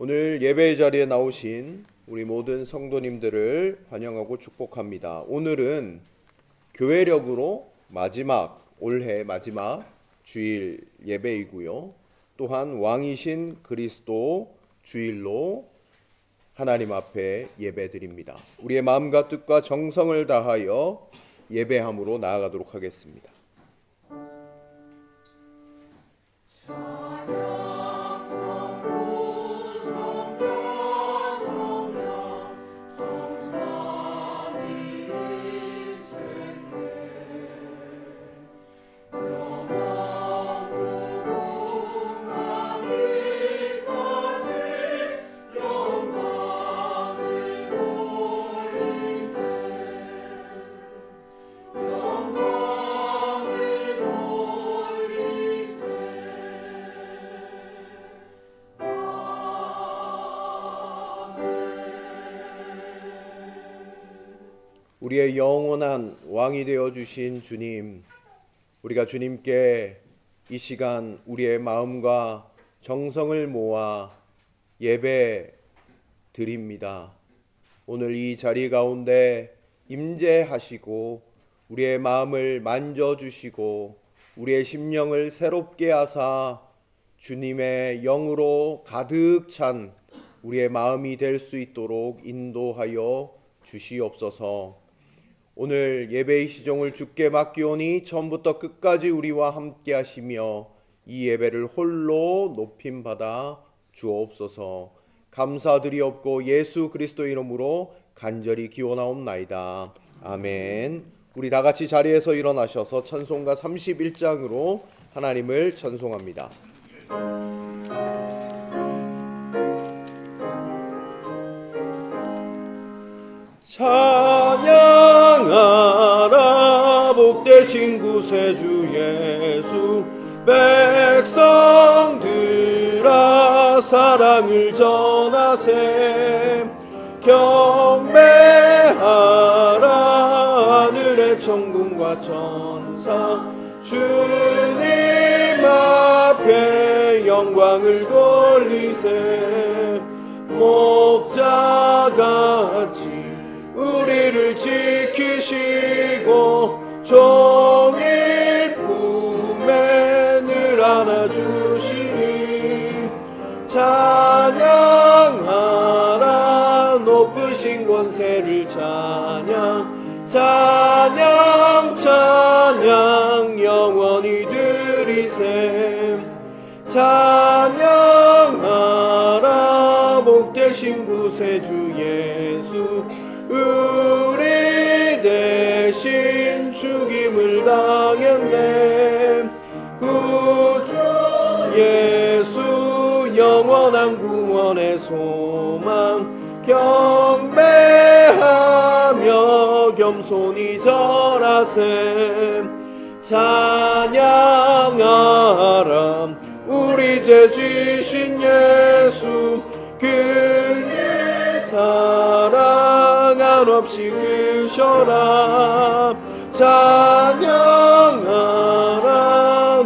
오늘 예배 자리에 나오신 우리 모든 성도님들을 환영하고 축복합니다. 오늘은 교회력으로 올해 마지막 주일 예배이고요. 또한 왕이신 그리스도 주일로 하나님 앞에 예배드립니다. 우리의 마음과 뜻과 정성을 다하여 예배함으로 나아가도록 하겠습니다. 우리의 영원한 왕이 되어주신 주님, 우리가 주님께 이 시간 우리의 마음과 정성을 모아 예배 드립니다. 오늘 이 자리 가운데 임재하시고 우리의 마음을 만져주시고 우리의 심령을 새롭게 하사 주님의 영으로 가득 찬 우리의 마음이 될 수 있도록 인도하여 주시옵소서. 오늘 예배의 시종을 주께 맡기오니 처음부터 끝까지 우리와 함께 하시며 이 예배를 홀로 높임받아 주옵소서. 감사드리옵고 예수 그리스도 이름으로 간절히 기원하옵나이다. 아멘. 우리 다 같이 자리에서 일어나셔서 찬송가 31장으로 하나님을 찬송합니다. 찬양하라 복되신 구세주 예수, 백성들아 사랑을 전하세. 경배하라 하늘의 천군과 천사, 주님 앞에 영광을 돌리세. 목자같이 우리를 지키시고 종일 품에 늘 안아주시니, 찬양하라 높으신 권세를 찬양, 찬양 찬양 영원히 드리세. 찬양하라 복되신 구세주 예수, 우리 대신 죽임을 당했네. 구주 예수 영원한 구원의 소망, 경배하며 겸손히 절하세. 찬양하라 우리 죄 지신 예수, 그의 사랑 한없이 크셔라. 찬양하라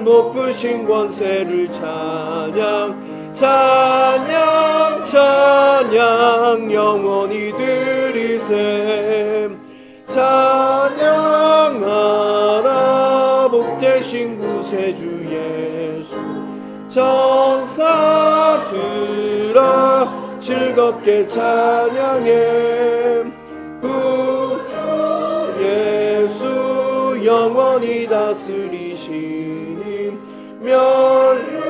높으신 권세를 찬양, 찬양 찬양 영원히 드리세. 찬양하라 복되신 구세주 예수, 천사들아 즐겁게 찬양해. 구주 예수 영원히 다스리시니, 멸류관을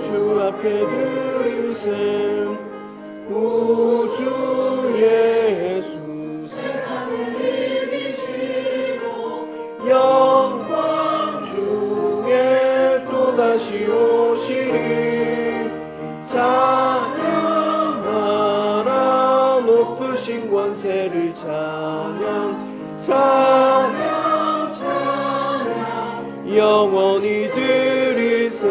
주 앞에 드리세. 구주 예수 세상을 이기시고 영광 중에 또다시 오시리. 찬양하라 높으신 권세를 찬양, 찬양 찬양 영원히 드리세.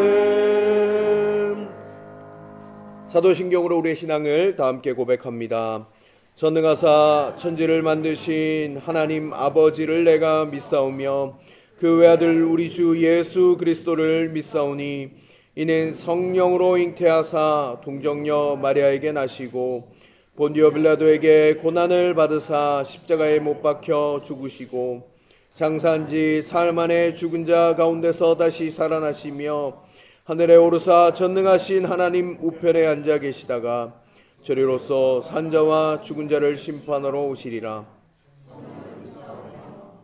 사도신경으로 우리의 신앙을 다 함께 고백합니다. 전능하사 천지를 만드신 하나님 아버지를 내가 믿사오며 그 외아들 우리 주 예수 그리스도를 믿사오니, 이는 성령으로 잉태하사 동정녀 마리아에게 나시고 본디오 빌라도에게 고난을 받으사 십자가에 못 박혀 죽으시고 장사한 지 사흘 만에 죽은 자 가운데서 다시 살아나시며 하늘에 오르사 전능하신 하나님 우편에 앉아 계시다가 저리로서 산자와 죽은 자를 심판하러 오시리라.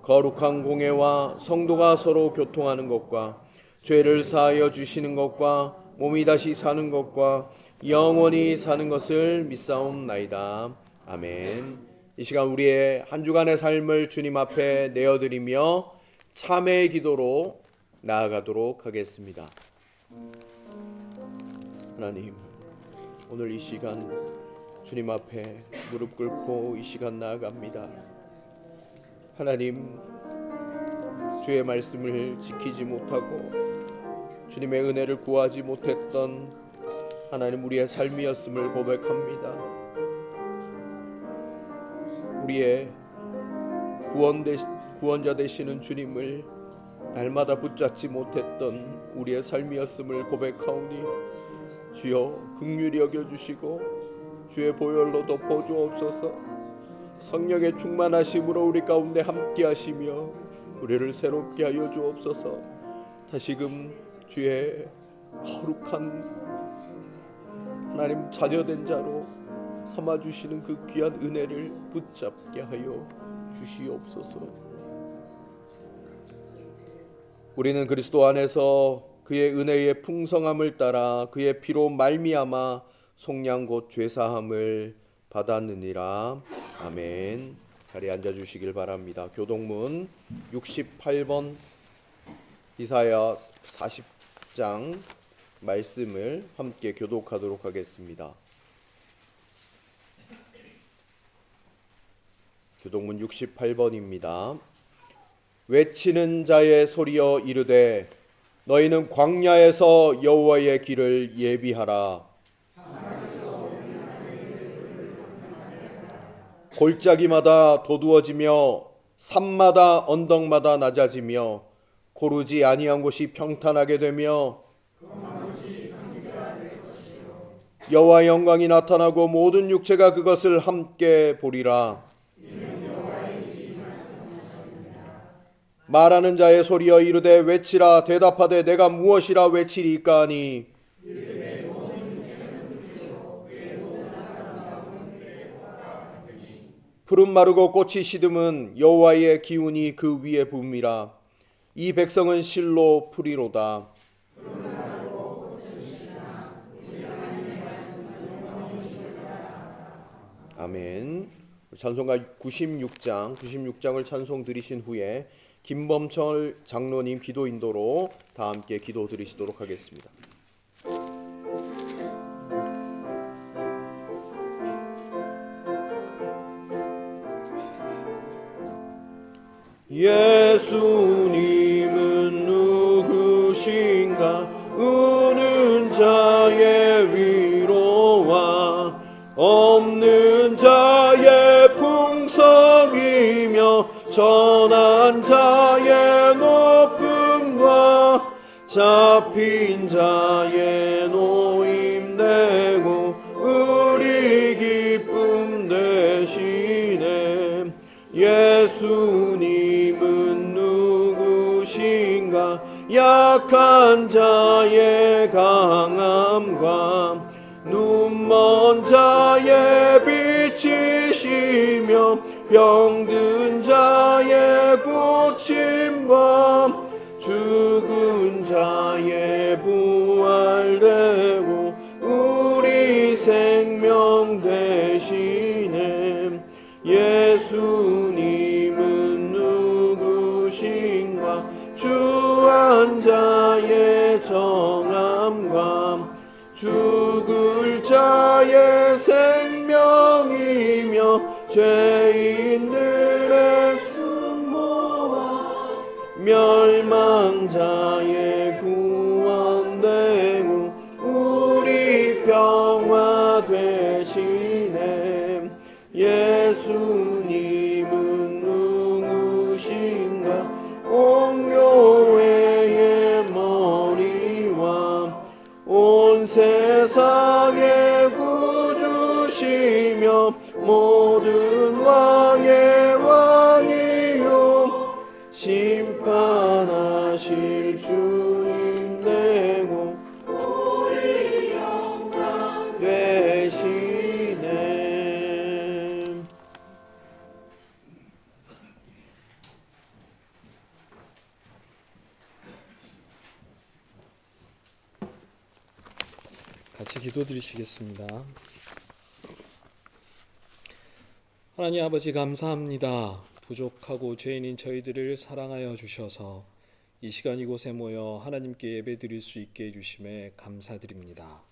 거룩한 공회와 성도가 서로 교통하는 것과 죄를 사하여 주시는 것과 몸이 다시 사는 것과 영원히 사는 것을 믿사옵나이다. 아멘. 이 시간 우리의 한 주간의 삶을 주님 앞에 내어드리며 참회의 기도로 나아가도록 하겠습니다. 하나님, 오늘 이 시간 주님 앞에 무릎 꿇고 이 시간 나아갑니다. 하나님, 주의 말씀을 지키지 못하고 주님의 은혜를 구하지 못했던 하나님 우리의 삶이었음을 고백합니다. 우리의 구원자 되시는 주님을 날마다 붙잡지 못했던 우리의 삶이었음을 고백하오니 주여 긍휼히 여겨주시고 주의 보혈로 덮어주옵소서. 성령의 충만하심으로 우리 가운데 함께하시며 우리를 새롭게 하여 주옵소서. 다시금 주의 거룩한 하나님 자녀된 자로 삼아주시는 그 귀한 은혜를 붙잡게 하여 주시옵소서. 우리는 그리스도 안에서 그의 은혜의 풍성함을 따라 그의 피로 말미암아 속량 곧 죄사함을 받았느니라. 아멘. 자리에 앉아주시길 바랍니다. 교동문 68번 이사야 40장 말씀을 함께 교독하도록 하겠습니다. 교동문 68번입니다. 외치는 자의 소리여 이르되 너희는 광야에서 여호와의 길을 예비하라. 골짜기마다 도두어지며 산마다 언덕마다 낮아지며 고르지 아니한 곳이 평탄하게 되며 여호와의 영광이 나타나고 모든 육체가 그것을 함께 보리라. 말하는 자의 소리여 이르되 외치라. 대답하되 내가 무엇이라 외치리까 하니 푸른 마르고 꽃이 시듬은 여호와의 기운이 그 위에 붐이라. 이 백성은 실로 풀이로다. 아멘. 찬송가 96장을 찬송 드리신 후에 김범철 장로님 기도 인도로 다 함께 기도 드리시도록 하겠습니다. 예수님은 누구신가? 우는 자의 위로와 없는 자의 풍성이며 전한 자의 높음과 잡힌 자의 노임되고 우리 기쁨 되시네. 예수님은 누구신가? 약한 자의 강함과 눈먼 자의 빛이시며 병든 자의 고침과 죽은 자의 부활되고 우리 생명 되시네. 예수님은 누구신가? 주한 자의 정함과 죽을 자의 생명이며 죄인들의 충모와 멸망자의 구원되고 우리 평화 되시네. 예수님은 누구신가? 옥교회의 머리와 세상의 구주시며 모든 왕의 왕이요 심판하실 주님 내고 우리 영광 되시네. 같이 기도드리시겠습니다. 하나님 아버지 감사합니다. 부족하고 죄인인 저희들을 사랑하여 주셔서 이 시간 이곳에 모여 하나님께 예배드릴 수 있게 해주심에 감사드립니다.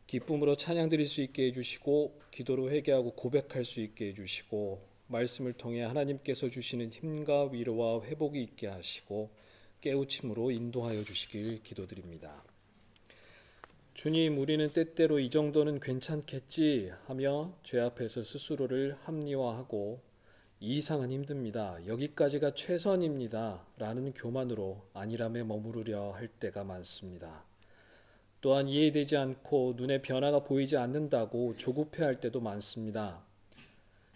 기쁨으로 찬양드릴 수 있게 해주시고 기도로 회개하고 고백할 수 있게 해주시고 말씀을 통해 하나님께서 주시는 힘과 위로와 회복이 있게 하시고 깨우침으로 인도하여 주시길 기도드립니다. 주님, 우리는 때때로 이 정도는 괜찮겠지 하며 죄 앞에서 스스로를 합리화하고 이 이상은 힘듭니다, 여기까지가 최선입니다 라는 교만으로 안일함에 머무르려 할 때가 많습니다. 또한 이해되지 않고 눈에 변화가 보이지 않는다고 조급해할 때도 많습니다.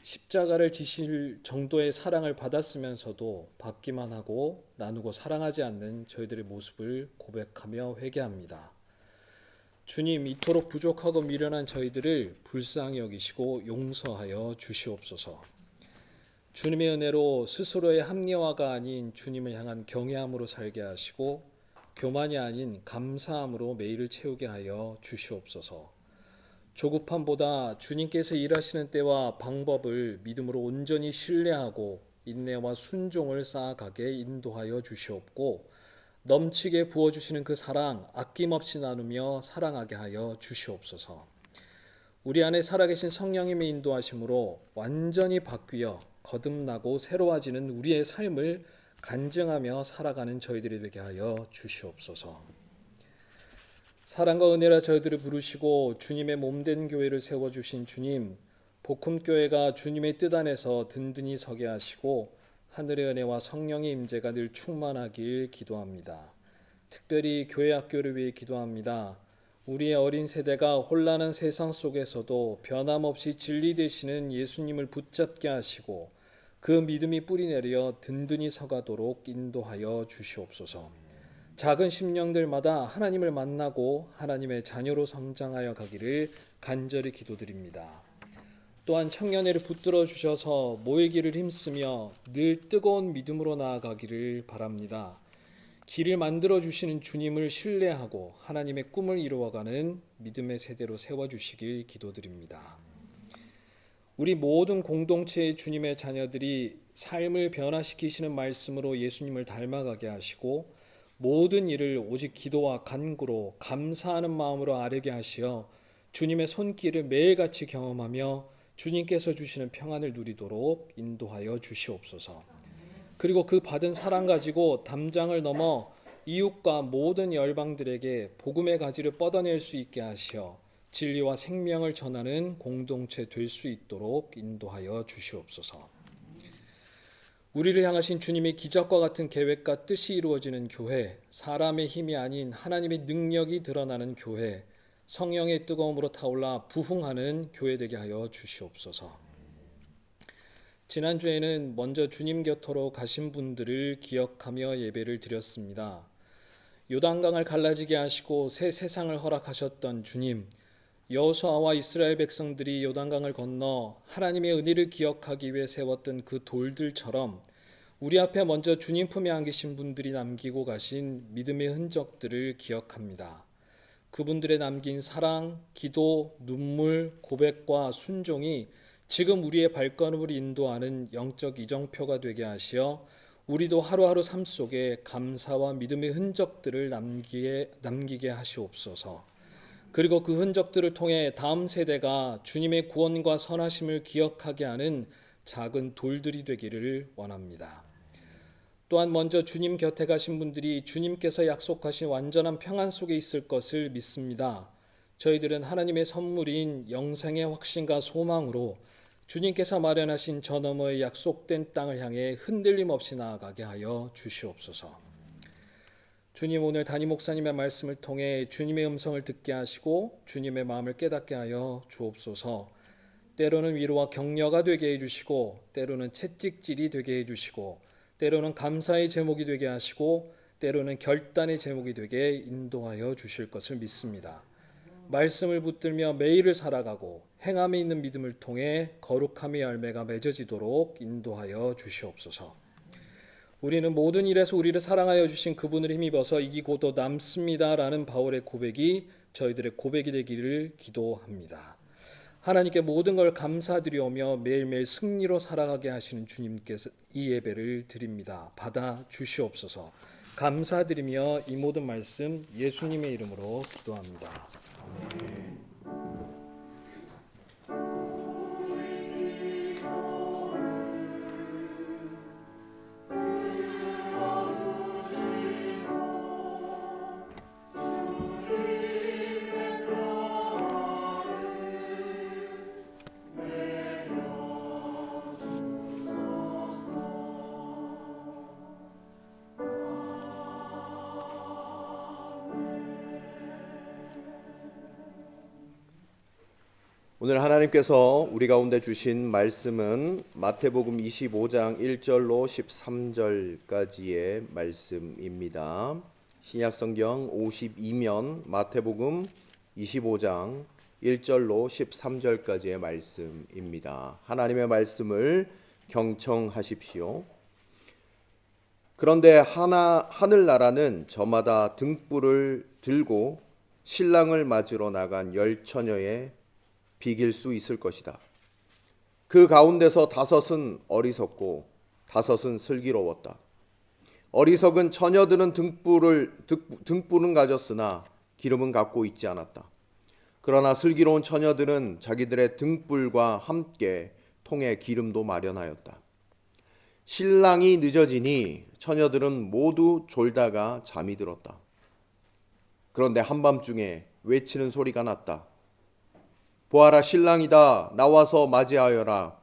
십자가를 지실 정도의 사랑을 받았으면서도 받기만 하고 나누고 사랑하지 않는 저희들의 모습을 고백하며 회개합니다. 주님, 이토록 부족하고 미련한 저희들을 불쌍히 여기시고 용서하여 주시옵소서. 주님의 은혜로 스스로의 합리화가 아닌 주님을 향한 경외함으로 살게 하시고 교만이 아닌 감사함으로 매일을 채우게 하여 주시옵소서. 조급함보다 주님께서 일하시는 때와 방법을 믿음으로 온전히 신뢰하고 인내와 순종을 쌓아가게 인도하여 주시옵고 넘치게 부어주시는 그 사랑 아낌없이 나누며 사랑하게 하여 주시옵소서. 우리 안에 살아계신 성령님의 인도하심으로 완전히 바뀌어 거듭나고 새로워지는 우리의 삶을 간증하며 살아가는 저희들이 되게 하여 주시옵소서. 사랑과 은혜라 저희들을 부르시고 주님의 몸된 교회를 세워주신 주님, 복음교회가 주님의 뜻 안에서 든든히 서게 하시고 하늘의 은혜와 성령의 임재가 늘 충만하길 기도합니다. 특별히 교회 학교를 위해 기도합니다. 우리의 어린 세대가 혼란한 세상 속에서도 변함없이 진리 되시는 예수님을 붙잡게 하시고 그 믿음이 뿌리내려 든든히 서가도록 인도하여 주시옵소서. 작은 심령들마다 하나님을 만나고 하나님의 자녀로 성장하여 가기를 간절히 기도드립니다. 또한 청년회를 붙들어 주셔서 모이기를 힘쓰며 늘 뜨거운 믿음으로 나아가기를 바랍니다. 길을 만들어 주시는 주님을 신뢰하고 하나님의 꿈을 이루어가는 믿음의 세대로 세워주시길 기도드립니다. 우리 모든 공동체의 주님의 자녀들이 삶을 변화시키시는 말씀으로 예수님을 닮아가게 하시고 모든 일을 오직 기도와 간구로 감사하는 마음으로 아뢰게 하시어 주님의 손길을 매일같이 경험하며 주님께서 주시는 평안을 누리도록 인도하여 주시옵소서. 그리고 그 받은 사랑 가지고 담장을 넘어 이웃과 모든 열방들에게 복음의 가지를 뻗어낼 수 있게 하시어 진리와 생명을 전하는 공동체 될 수 있도록 인도하여 주시옵소서. 우리를 향하신 주님의 기적과 같은 계획과 뜻이 이루어지는 교회, 사람의 힘이 아닌 하나님의 능력이 드러나는 교회, 성령의 뜨거움으로 타올라 부흥하는 교회 되게 하여 주시옵소서. 지난주에는 먼저 주님 곁으로 가신 분들을 기억하며 예배를 드렸습니다. 요단강을 갈라지게 하시고 새 세상을 허락하셨던 주님, 여호수아와 이스라엘 백성들이 요단강을 건너 하나님의 은혜를 기억하기 위해 세웠던 그 돌들처럼 우리 앞에 먼저 주님 품에 안기신 분들이 남기고 가신 믿음의 흔적들을 기억합니다. 그분들의 남긴 사랑, 기도, 눈물, 고백과 순종이 지금 우리의 발걸음을 인도하는 영적 이정표가 되게 하시어 우리도 하루하루 삶 속에 감사와 믿음의 흔적들을 남기게 하시옵소서. 그리고 그 흔적들을 통해 다음 세대가 주님의 구원과 선하심을 기억하게 하는 작은 돌들이 되기를 원합니다. 또한 먼저 주님 곁에 가신 분들이 주님께서 약속하신 완전한 평안 속에 있을 것을 믿습니다. 저희들은 하나님의 선물인 영생의 확신과 소망으로 주님께서 마련하신 저 너머의 약속된 땅을 향해 흔들림 없이 나아가게 하여 주시옵소서. 주님, 오늘 담임 목사님의 말씀을 통해 주님의 음성을 듣게 하시고 주님의 마음을 깨닫게 하여 주옵소서. 때로는 위로와 격려가 되게 해주시고, 때로는 채찍질이 되게 해주시고, 때로는 감사의 제목이 되게 하시고, 때로는 결단의 제목이 되게 인도하여 주실 것을 믿습니다. 말씀을 붙들며 매일을 살아가고 행함에 있는 믿음을 통해 거룩함의 열매가 맺어지도록 인도하여 주시옵소서. 우리는 모든 일에서 우리를 사랑하여 주신 그분을 힘입어서 이기고도 남습니다라는 바울의 고백이 저희들의 고백이 되기를 기도합니다. 하나님께 모든 걸 감사드리오며 매일매일 승리로 살아가게 하시는 주님께서 이 예배를 드립니다. 받아 주시옵소서. 감사드리며 이 모든 말씀 예수님의 이름으로 기도합니다. 오늘 하나님께서 우리 가운데 주신 말씀은 마태복음 25장 1절로 13절까지의 말씀입니다. 신약성경 52면 마태복음 25장 1절로 13절까지의 말씀입니다. 하나님의 말씀을 경청하십시오. 그런데 하늘나라는 저마다 등불을 들고 신랑을 맞으러 나간 10처녀의 비길 수 있을 것이다. 그 가운데서 5은 어리석고 5은 슬기로웠다. 어리석은 처녀들은 등불은 가졌으나 기름은 갖고 있지 않았다. 그러나 슬기로운 처녀들은 자기들의 등불과 함께 통에 기름도 마련하였다. 신랑이 늦어지니 처녀들은 모두 졸다가 잠이 들었다. 그런데 한밤중에 외치는 소리가 났다. 보아라, 신랑이다. 나와서 맞이하여라.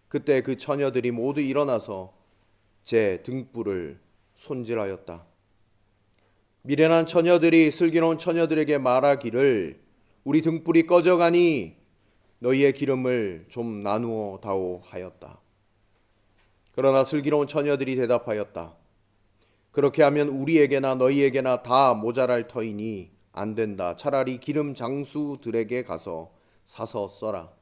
그때 그 처녀들이 모두 일어나서 제 등불을 손질하였다. 미련한 처녀들이 슬기로운 처녀들에게 말하기를 우리 등불이 꺼져가니 너희의 기름을 좀 나누어 다오 하였다. 그러나 슬기로운 처녀들이 대답하였다. 그렇게 하면 우리에게나 너희에게나 다 모자랄 터이니 안 된다. 차라리 기름 장수들에게 가서 사서 써라.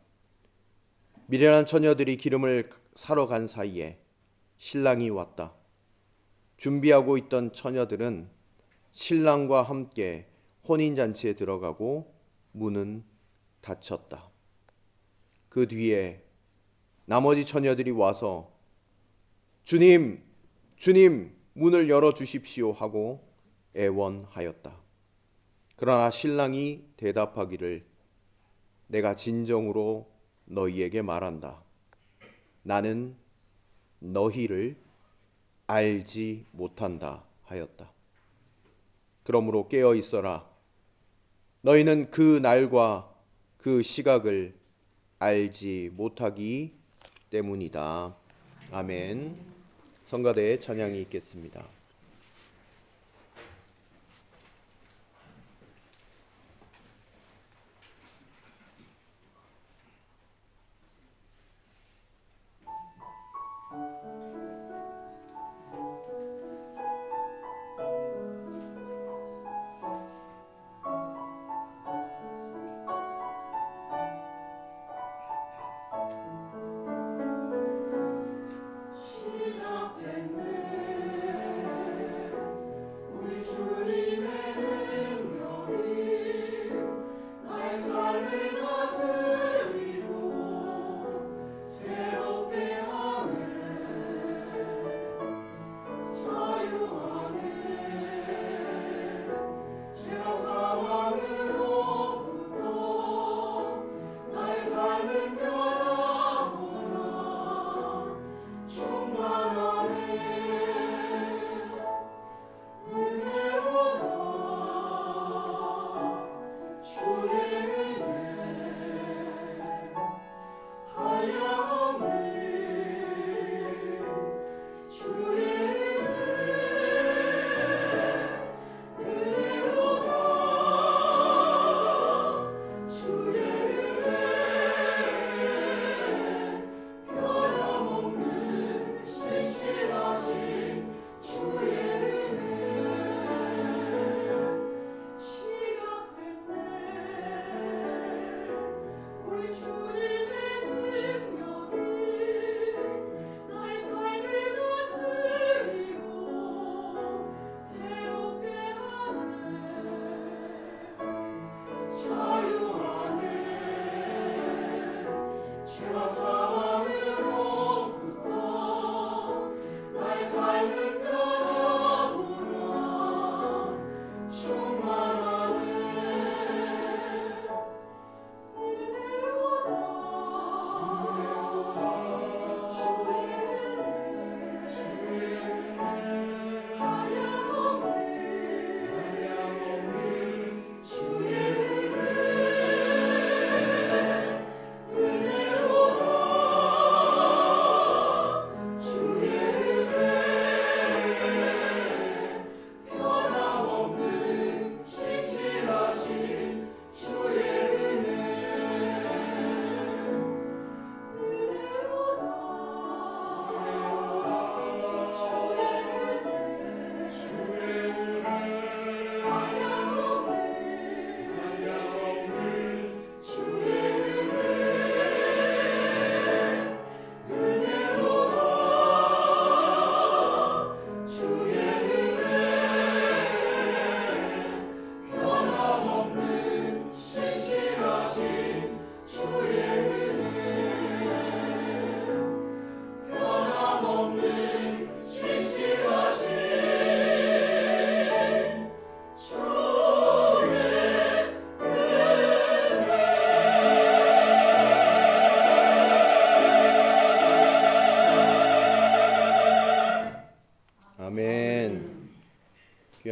미련한 처녀들이 기름을 사러 간 사이에 신랑이 왔다. 준비하고 있던 처녀들은 신랑과 함께 혼인잔치에 들어가고 문은 닫혔다. 그 뒤에 나머지 처녀들이 와서 주님, 주님, 문을 열어주십시오 하고 애원하였다. 그러나 신랑이 대답하기를 내가 진정으로 너희에게 말한다. 나는 너희를 알지 못한다 하였다. 그러므로 깨어 있어라. 너희는 그 날과 그 시각을 알지 못하기 때문이다. 아멘. 성가대의 찬양이 있겠습니다.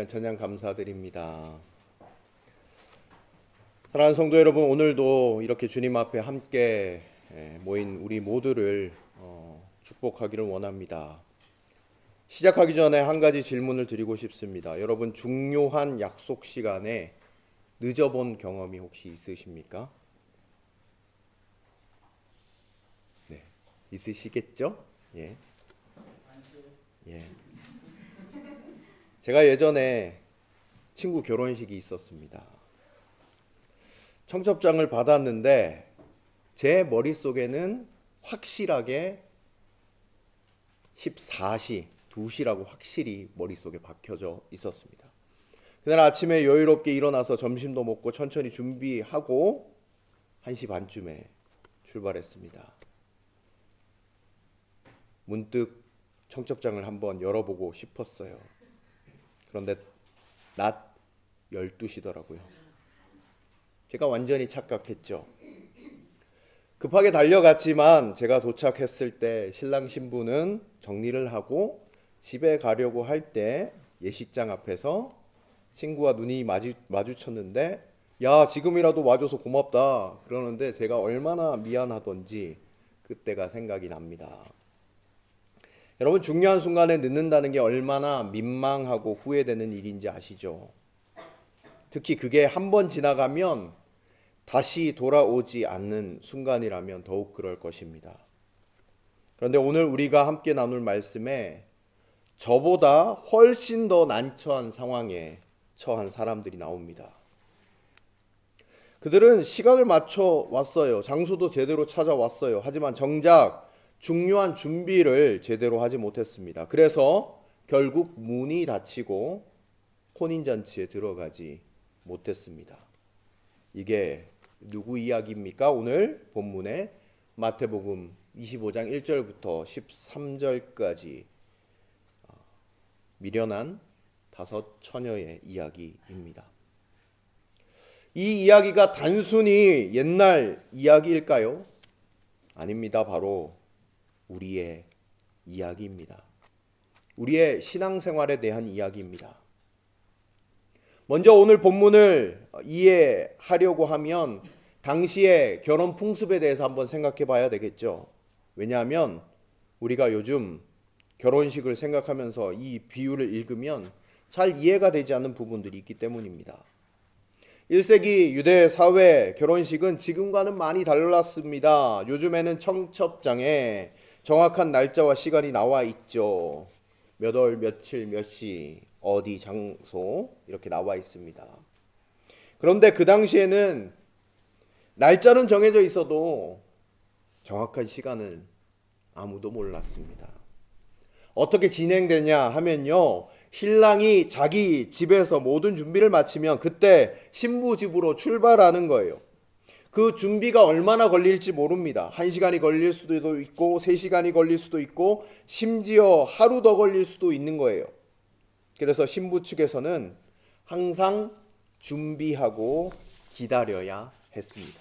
귀한 찬양 감사드립니다. 사랑하는 성도 여러분, 오늘도 이렇게 주님 앞에 함께 모인 우리 모두를 축복하기를 원합니다. 시작하기 전에 한 가지 질문을 드리고 싶습니다. 여러분, 중요한 약속 시간에 늦어본 경험이 혹시 있으십니까? 네, 있으시겠죠? 예. 제가 예전에 친구 결혼식이 있었습니다. 청첩장을 받았는데 제 머릿속에는 확실하게 14시, 2시라고 확실히 머릿속에 박혀져 있었습니다. 그날 아침에 여유롭게 일어나서 점심도 먹고 천천히 준비하고 1시 반쯤에 출발했습니다. 문득 청첩장을 한번 열어보고 싶었어요. 그런데 낮 12시더라고요. 제가 완전히 착각했죠. 급하게 달려갔지만 제가 도착했을 때 신랑 신부는 정리를 하고 집에 가려고 할 때 예식장 앞에서 친구와 눈이 마주쳤는데, 야, 지금이라도 와줘서 고맙다 그러는데 제가 얼마나 미안하던지 그때가 생각이 납니다. 여러분, 중요한 순간에 늦는다는 게 얼마나 민망하고 후회되는 일인지 아시죠? 특히 그게 한 번 지나가면 다시 돌아오지 않는 순간이라면 더욱 그럴 것입니다. 그런데 오늘 우리가 함께 나눌 말씀에 저보다 훨씬 더 난처한 상황에 처한 사람들이 나옵니다. 그들은 시간을 맞춰 왔어요. 장소도 제대로 찾아왔어요. 하지만 정작 중요한 준비를 제대로 하지 못했습니다. 그래서 결국 문이 닫히고 혼인잔치에 들어가지 못했습니다. 이게 누구 이야기입니까? 오늘 본문에 마태복음 25장 1절부터 13절까지 미련한 5 처녀의 이야기입니다. 이 이야기가 단순히 옛날 이야기일까요? 아닙니다. 바로 우리의 이야기입니다. 우리의 신앙생활에 대한 이야기입니다. 먼저 오늘 본문을 이해하려고 하면 당시의 결혼 풍습에 대해서 한번 생각해 봐야 되겠죠. 왜냐하면 우리가 요즘 결혼식을 생각하면서 이 비유를 읽으면 잘 이해가 되지 않는 부분들이 있기 때문입니다. 1세기 유대 사회 결혼식은 지금과는 많이 달랐습니다. 요즘에는 청첩장에 정확한 날짜와 시간이 나와 있죠. 몇 월 며칠 몇 시 어디 장소 이렇게 나와 있습니다. 그런데 그 당시에는 날짜는 정해져 있어도 정확한 시간은 아무도 몰랐습니다. 어떻게 진행되냐 하면요, 신랑이 자기 집에서 모든 준비를 마치면 그때 신부 집으로 출발하는 거예요. 그 준비가 얼마나 걸릴지 모릅니다. 1시간이 걸릴 수도 있고 3시간이 걸릴 수도 있고 심지어 하루 더 걸릴 수도 있는 거예요. 그래서 신부 측에서는 항상 준비하고 기다려야 했습니다.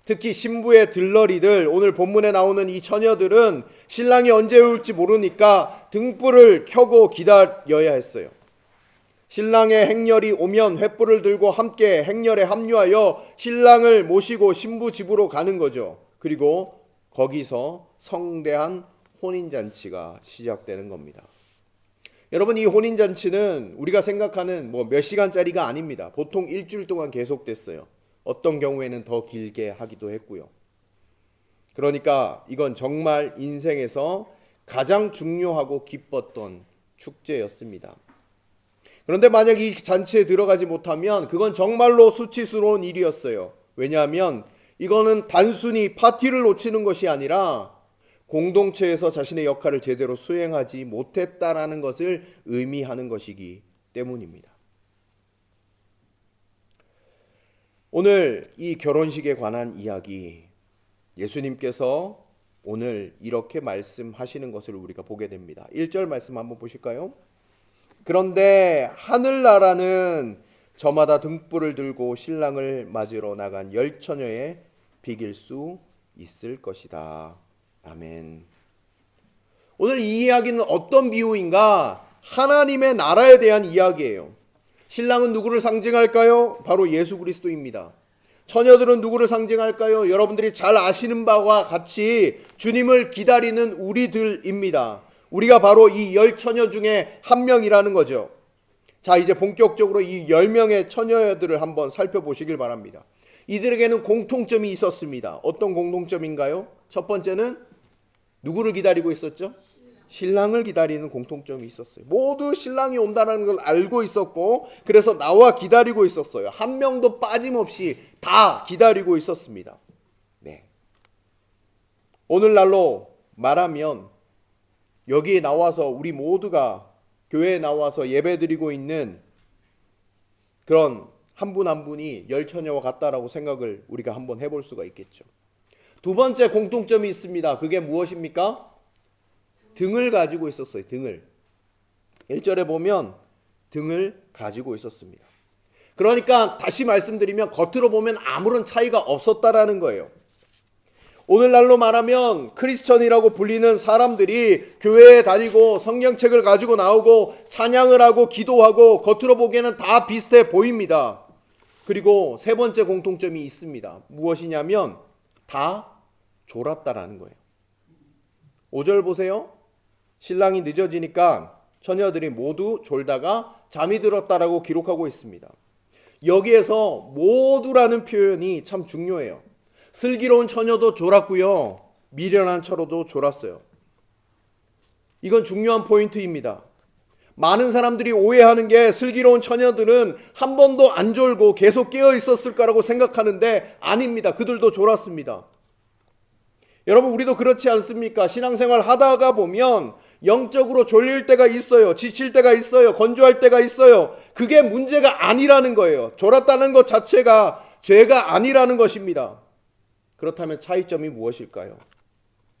특히 신부의 들러리들, 오늘 본문에 나오는 이 처녀들은 신랑이 언제 올지 모르니까 등불을 켜고 기다려야 했어요. 신랑의 행렬이 오면 횃불을 들고 함께 행렬에 합류하여 신랑을 모시고 신부 집으로 가는 거죠. 그리고 거기서 성대한 혼인잔치가 시작되는 겁니다. 여러분, 이 혼인잔치는 우리가 생각하는 몇 시간짜리가 아닙니다. 보통 일주일 동안 계속됐어요. 어떤 경우에는 더 길게 하기도 했고요. 그러니까 이건 정말 인생에서 가장 중요하고 기뻤던 축제였습니다. 그런데 만약 이 잔치에 들어가지 못하면 그건 정말로 수치스러운 일이었어요. 왜냐하면 이거는 단순히 파티를 놓치는 것이 아니라 공동체에서 자신의 역할을 제대로 수행하지 못했다라는 것을 의미하는 것이기 때문입니다. 오늘 이 결혼식에 관한 이야기, 예수님께서 오늘 이렇게 말씀하시는 것을 우리가 보게 됩니다. 1절 말씀 한번 보실까요? 그런데 하늘나라는 저마다 등불을 들고 신랑을 맞으러 나간 10처녀에 비길 수 있을 것이다. 아멘. 오늘 이 이야기는 어떤 비유인가? 하나님의 나라에 대한 이야기예요. 신랑은 누구를 상징할까요? 바로 예수 그리스도입니다. 처녀들은 누구를 상징할까요? 여러분들이 잘 아시는 바와 같이 주님을 기다리는 우리들입니다. 우리가 바로 이 10처녀 중에 한 명이라는 거죠. 자, 이제 본격적으로 이 10명의 처녀들을 한번 살펴보시길 바랍니다. 이들에게는 공통점이 있었습니다. 어떤 공통점인가요? 첫 번째는 누구를 기다리고 있었죠? 신랑을 기다리는 공통점이 있었어요. 모두 신랑이 온다는 걸 알고 있었고, 그래서 나와 기다리고 있었어요. 한 명도 빠짐없이 다 기다리고 있었습니다. 네. 오늘날로 말하면 여기에 나와서 우리 모두가 교회에 나와서 예배드리고 있는 그런 한 분 한 분이 10처녀와 같다라고 생각을 우리가 한번 해볼 수가 있겠죠. 두 번째 공통점이 있습니다. 그게 무엇입니까? 등을 가지고 있었어요. 등을. 1절에 보면 등을 가지고 있었습니다. 그러니까 다시 말씀드리면 겉으로 보면 아무런 차이가 없었다라는 거예요. 오늘날로 말하면 크리스천이라고 불리는 사람들이 교회에 다니고 성경책을 가지고 나오고 찬양을 하고 기도하고 겉으로 보기에는 다 비슷해 보입니다. 그리고 세 번째 공통점이 있습니다. 무엇이냐면 다 졸았다라는 거예요. 5절 보세요. 신랑이 늦어지니까 처녀들이 모두 졸다가 잠이 들었다라고 기록하고 있습니다. 여기에서 모두라는 표현이 참 중요해요. 슬기로운 처녀도 졸았고요. 미련한 처녀도 졸았어요. 이건 중요한 포인트입니다. 많은 사람들이 오해하는 게 슬기로운 처녀들은 한 번도 안 졸고 계속 깨어 있었을 거라고 생각하는데 아닙니다. 그들도 졸았습니다. 여러분, 우리도 그렇지 않습니까? 신앙생활 하다가 보면 영적으로 졸릴 때가 있어요. 지칠 때가 있어요. 건조할 때가 있어요. 그게 문제가 아니라는 거예요. 졸았다는 것 자체가 죄가 아니라는 것입니다. 그렇다면 차이점이 무엇일까요?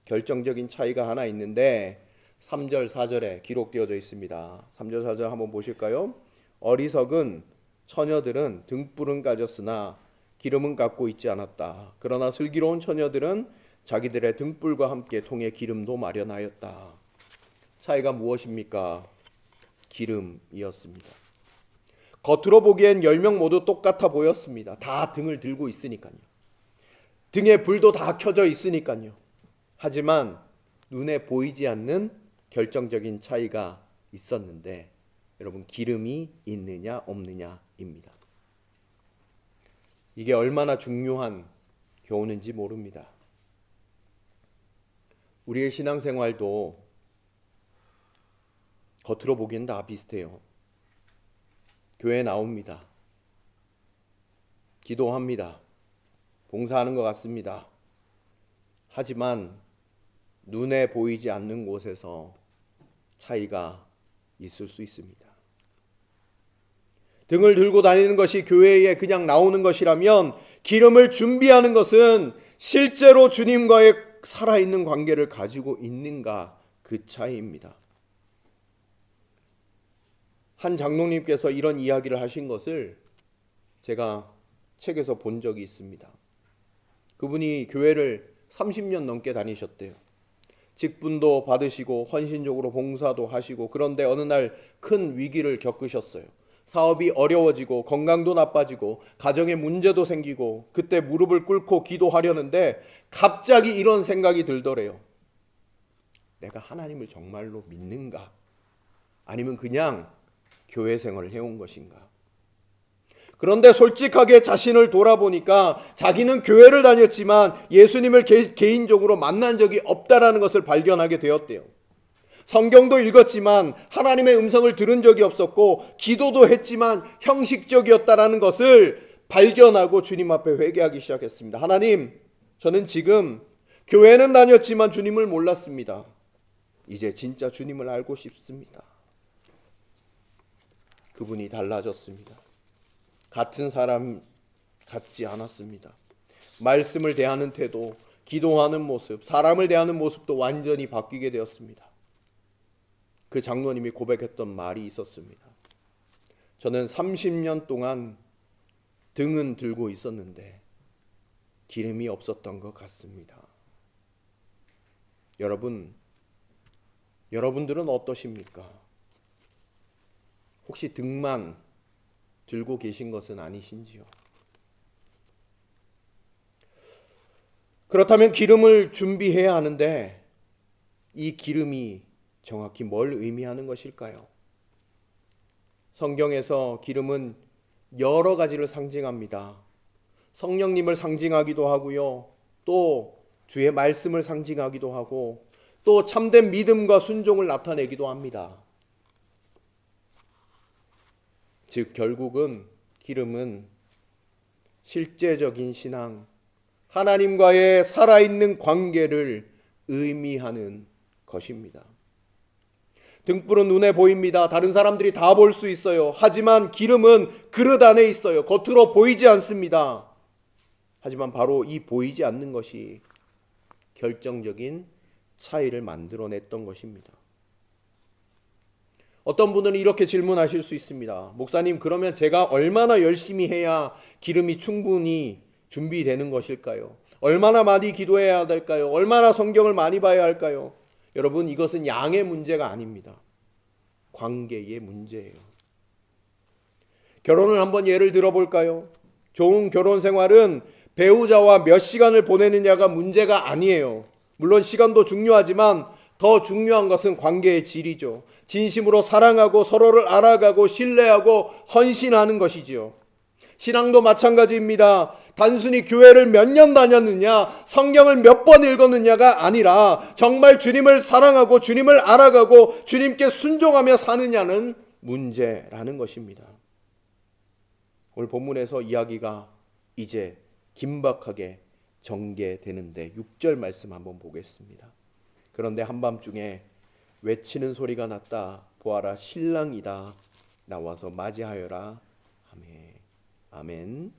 결정적인 차이가 하나 있는데 3절 4절에 기록되어져 있습니다. 3절 4절 한번 보실까요? 어리석은 처녀들은 등불은 가졌으나 기름은 갖고 있지 않았다. 그러나 슬기로운 처녀들은 자기들의 등불과 함께 통에 기름도 마련하였다. 차이가 무엇입니까? 기름이었습니다. 겉으로 보기엔 10명 모두 똑같아 보였습니다. 다 등을 들고 있으니까요. 등에 불도 다 켜져 있으니까요. 하지만 눈에 보이지 않는 결정적인 차이가 있었는데 여러분, 기름이 있느냐 없느냐입니다. 이게 얼마나 중요한 교훈인지 모릅니다. 우리의 신앙생활도 겉으로 보기엔 다 비슷해요. 교회에 나옵니다. 기도합니다. 봉사하는 것 같습니다. 하지만 눈에 보이지 않는 곳에서 차이가 있을 수 있습니다. 등을 들고 다니는 것이 교회에 그냥 나오는 것이라면 기름을 준비하는 것은 실제로 주님과의 살아있는 관계를 가지고 있는가, 그 차이입니다. 한 장로님께서 이런 이야기를 하신 것을 제가 책에서 본 적이 있습니다. 그분이 교회를 30년 넘게 다니셨대요. 직분도 받으시고 헌신적으로 봉사도 하시고, 그런데 어느 날 큰 위기를 겪으셨어요. 사업이 어려워지고 건강도 나빠지고 가정에 문제도 생기고, 그때 무릎을 꿇고 기도하려는데 갑자기 이런 생각이 들더래요. 내가 하나님을 정말로 믿는가? 아니면 그냥 교회 생활을 해온 것인가? 그런데 솔직하게 자신을 돌아보니까 자기는 교회를 다녔지만 예수님을 개인적으로 만난 적이 없다라는 것을 발견하게 되었대요. 성경도 읽었지만 하나님의 음성을 들은 적이 없었고, 기도도 했지만 형식적이었다라는 것을 발견하고 주님 앞에 회개하기 시작했습니다. 하나님, 저는 지금 교회는 다녔지만 주님을 몰랐습니다. 이제 진짜 주님을 알고 싶습니다. 그분이 달라졌습니다. 같은 사람 같지 않았습니다. 말씀을 대하는 태도, 기도하는 모습, 사람을 대하는 모습도 완전히 바뀌게 되었습니다. 그 장로님이 고백했던 말이 있었습니다. 저는 30년 동안 등은 들고 있었는데 기름이 없었던 것 같습니다. 여러분들은 어떠십니까? 혹시 등만 들고 계신 것은 아니신지요? 그렇다면 기름을 준비해야 하는데 이 기름이 정확히 뭘 의미하는 것일까요? 성경에서 기름은 여러 가지를 상징합니다. 성령님을 상징하기도 하고요. 또 주의 말씀을 상징하기도 하고 또 참된 믿음과 순종을 나타내기도 합니다. 즉 결국은 기름은 실제적인 신앙, 하나님과의 살아있는 관계를 의미하는 것입니다. 등불은 눈에 보입니다. 다른 사람들이 다 볼 수 있어요. 하지만 기름은 그릇 안에 있어요. 겉으로 보이지 않습니다. 하지만 바로 이 보이지 않는 것이 결정적인 차이를 만들어냈던 것입니다. 어떤 분들은 이렇게 질문하실 수 있습니다. 목사님, 그러면 제가 얼마나 열심히 해야 기름이 충분히 준비되는 것일까요? 얼마나 많이 기도해야 될까요? 얼마나 성경을 많이 봐야 할까요? 여러분, 이것은 양의 문제가 아닙니다. 관계의 문제예요. 결혼을 한번 예를 들어볼까요? 좋은 결혼 생활은 배우자와 몇 시간을 보내느냐가 문제가 아니에요. 물론 시간도 중요하지만 더 중요한 것은 관계의 질이죠. 진심으로 사랑하고 서로를 알아가고 신뢰하고 헌신하는 것이지요. 신앙도 마찬가지입니다. 단순히 교회를 몇 년 다녔느냐, 성경을 몇 번 읽었느냐가 아니라 정말 주님을 사랑하고 주님을 알아가고 주님께 순종하며 사느냐는 문제라는 것입니다. 오늘 본문에서 이야기가 이제 긴박하게 전개되는데 6절 말씀 한번 보겠습니다. 그런데 한밤중에 외치는 소리가 났다. 보아라, 신랑이다. 나와서 맞이하여라. 아멘. 아멘.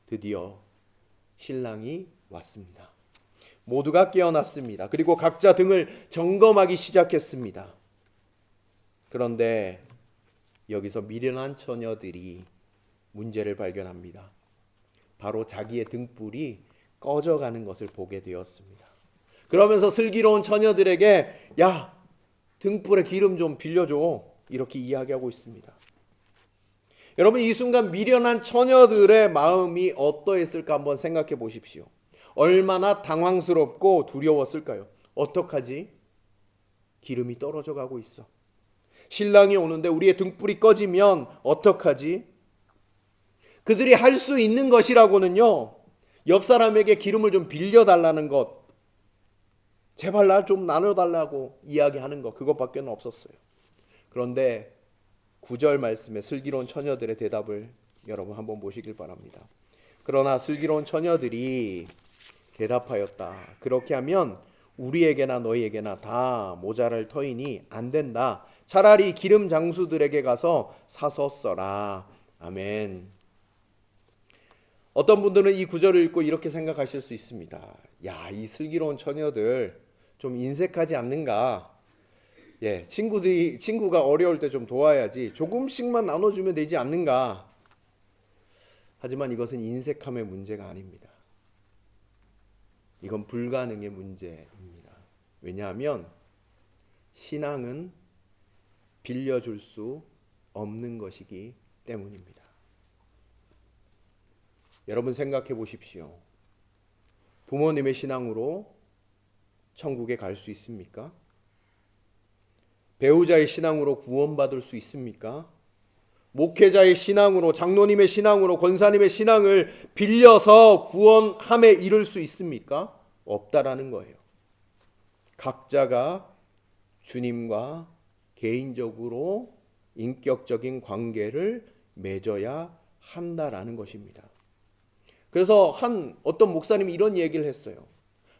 드디어 신랑이 왔습니다. 모두가 깨어났습니다. 그리고 각자 등을 점검하기 시작했습니다. 그런데 여기서 미련한 처녀들이 문제를 발견합니다. 바로 자기의 등불이 꺼져가는 것을 보게 되었습니다. 그러면서 슬기로운 처녀들에게 야, 등불에 기름 좀 빌려줘, 이렇게 이야기하고 있습니다. 여러분, 이 순간 미련한 처녀들의 마음이 어떠했을까 한번 생각해 보십시오. 얼마나 당황스럽고 두려웠을까요? 어떡하지? 기름이 떨어져 가고 있어. 신랑이 오는데 우리의 등불이 꺼지면 어떡하지? 그들이 할 수 있는 것이라고는요, 옆 사람에게 기름을 좀 빌려달라는 것, 제발 나 좀 나눠달라고 이야기하는 것, 그것밖에 없었어요. 그런데 9절 말씀에 슬기로운 처녀들의 대답을 여러분 한번 보시길 바랍니다. 그러나 슬기로운 처녀들이 대답하였다. 그렇게 하면 우리에게나 너희에게나 다 모자랄 터이니 안 된다. 차라리 기름 장수들에게 가서 사서 써라. 아멘. 어떤 분들은 이 구절을 읽고 이렇게 생각하실 수 있습니다. 야, 이 슬기로운 처녀들 좀 인색하지 않는가? 예, 친구가 어려울 때 좀 도와야지. 조금씩만 나눠주면 되지 않는가? 하지만 이것은 인색함의 문제가 아닙니다. 이건 불가능의 문제입니다. 왜냐하면 신앙은 빌려줄 수 없는 것이기 때문입니다. 여러분 생각해 보십시오. 부모님의 신앙으로 천국에 갈 수 있습니까? 배우자의 신앙으로 구원받을 수 있습니까? 목회자의 신앙으로, 장로님의 신앙으로, 권사님의 신앙을 빌려서 구원함에 이를 수 있습니까? 없다라는 거예요. 각자가 주님과 개인적으로 인격적인 관계를 맺어야 한다라는 것입니다. 그래서 어떤 목사님이 이런 얘기를 했어요.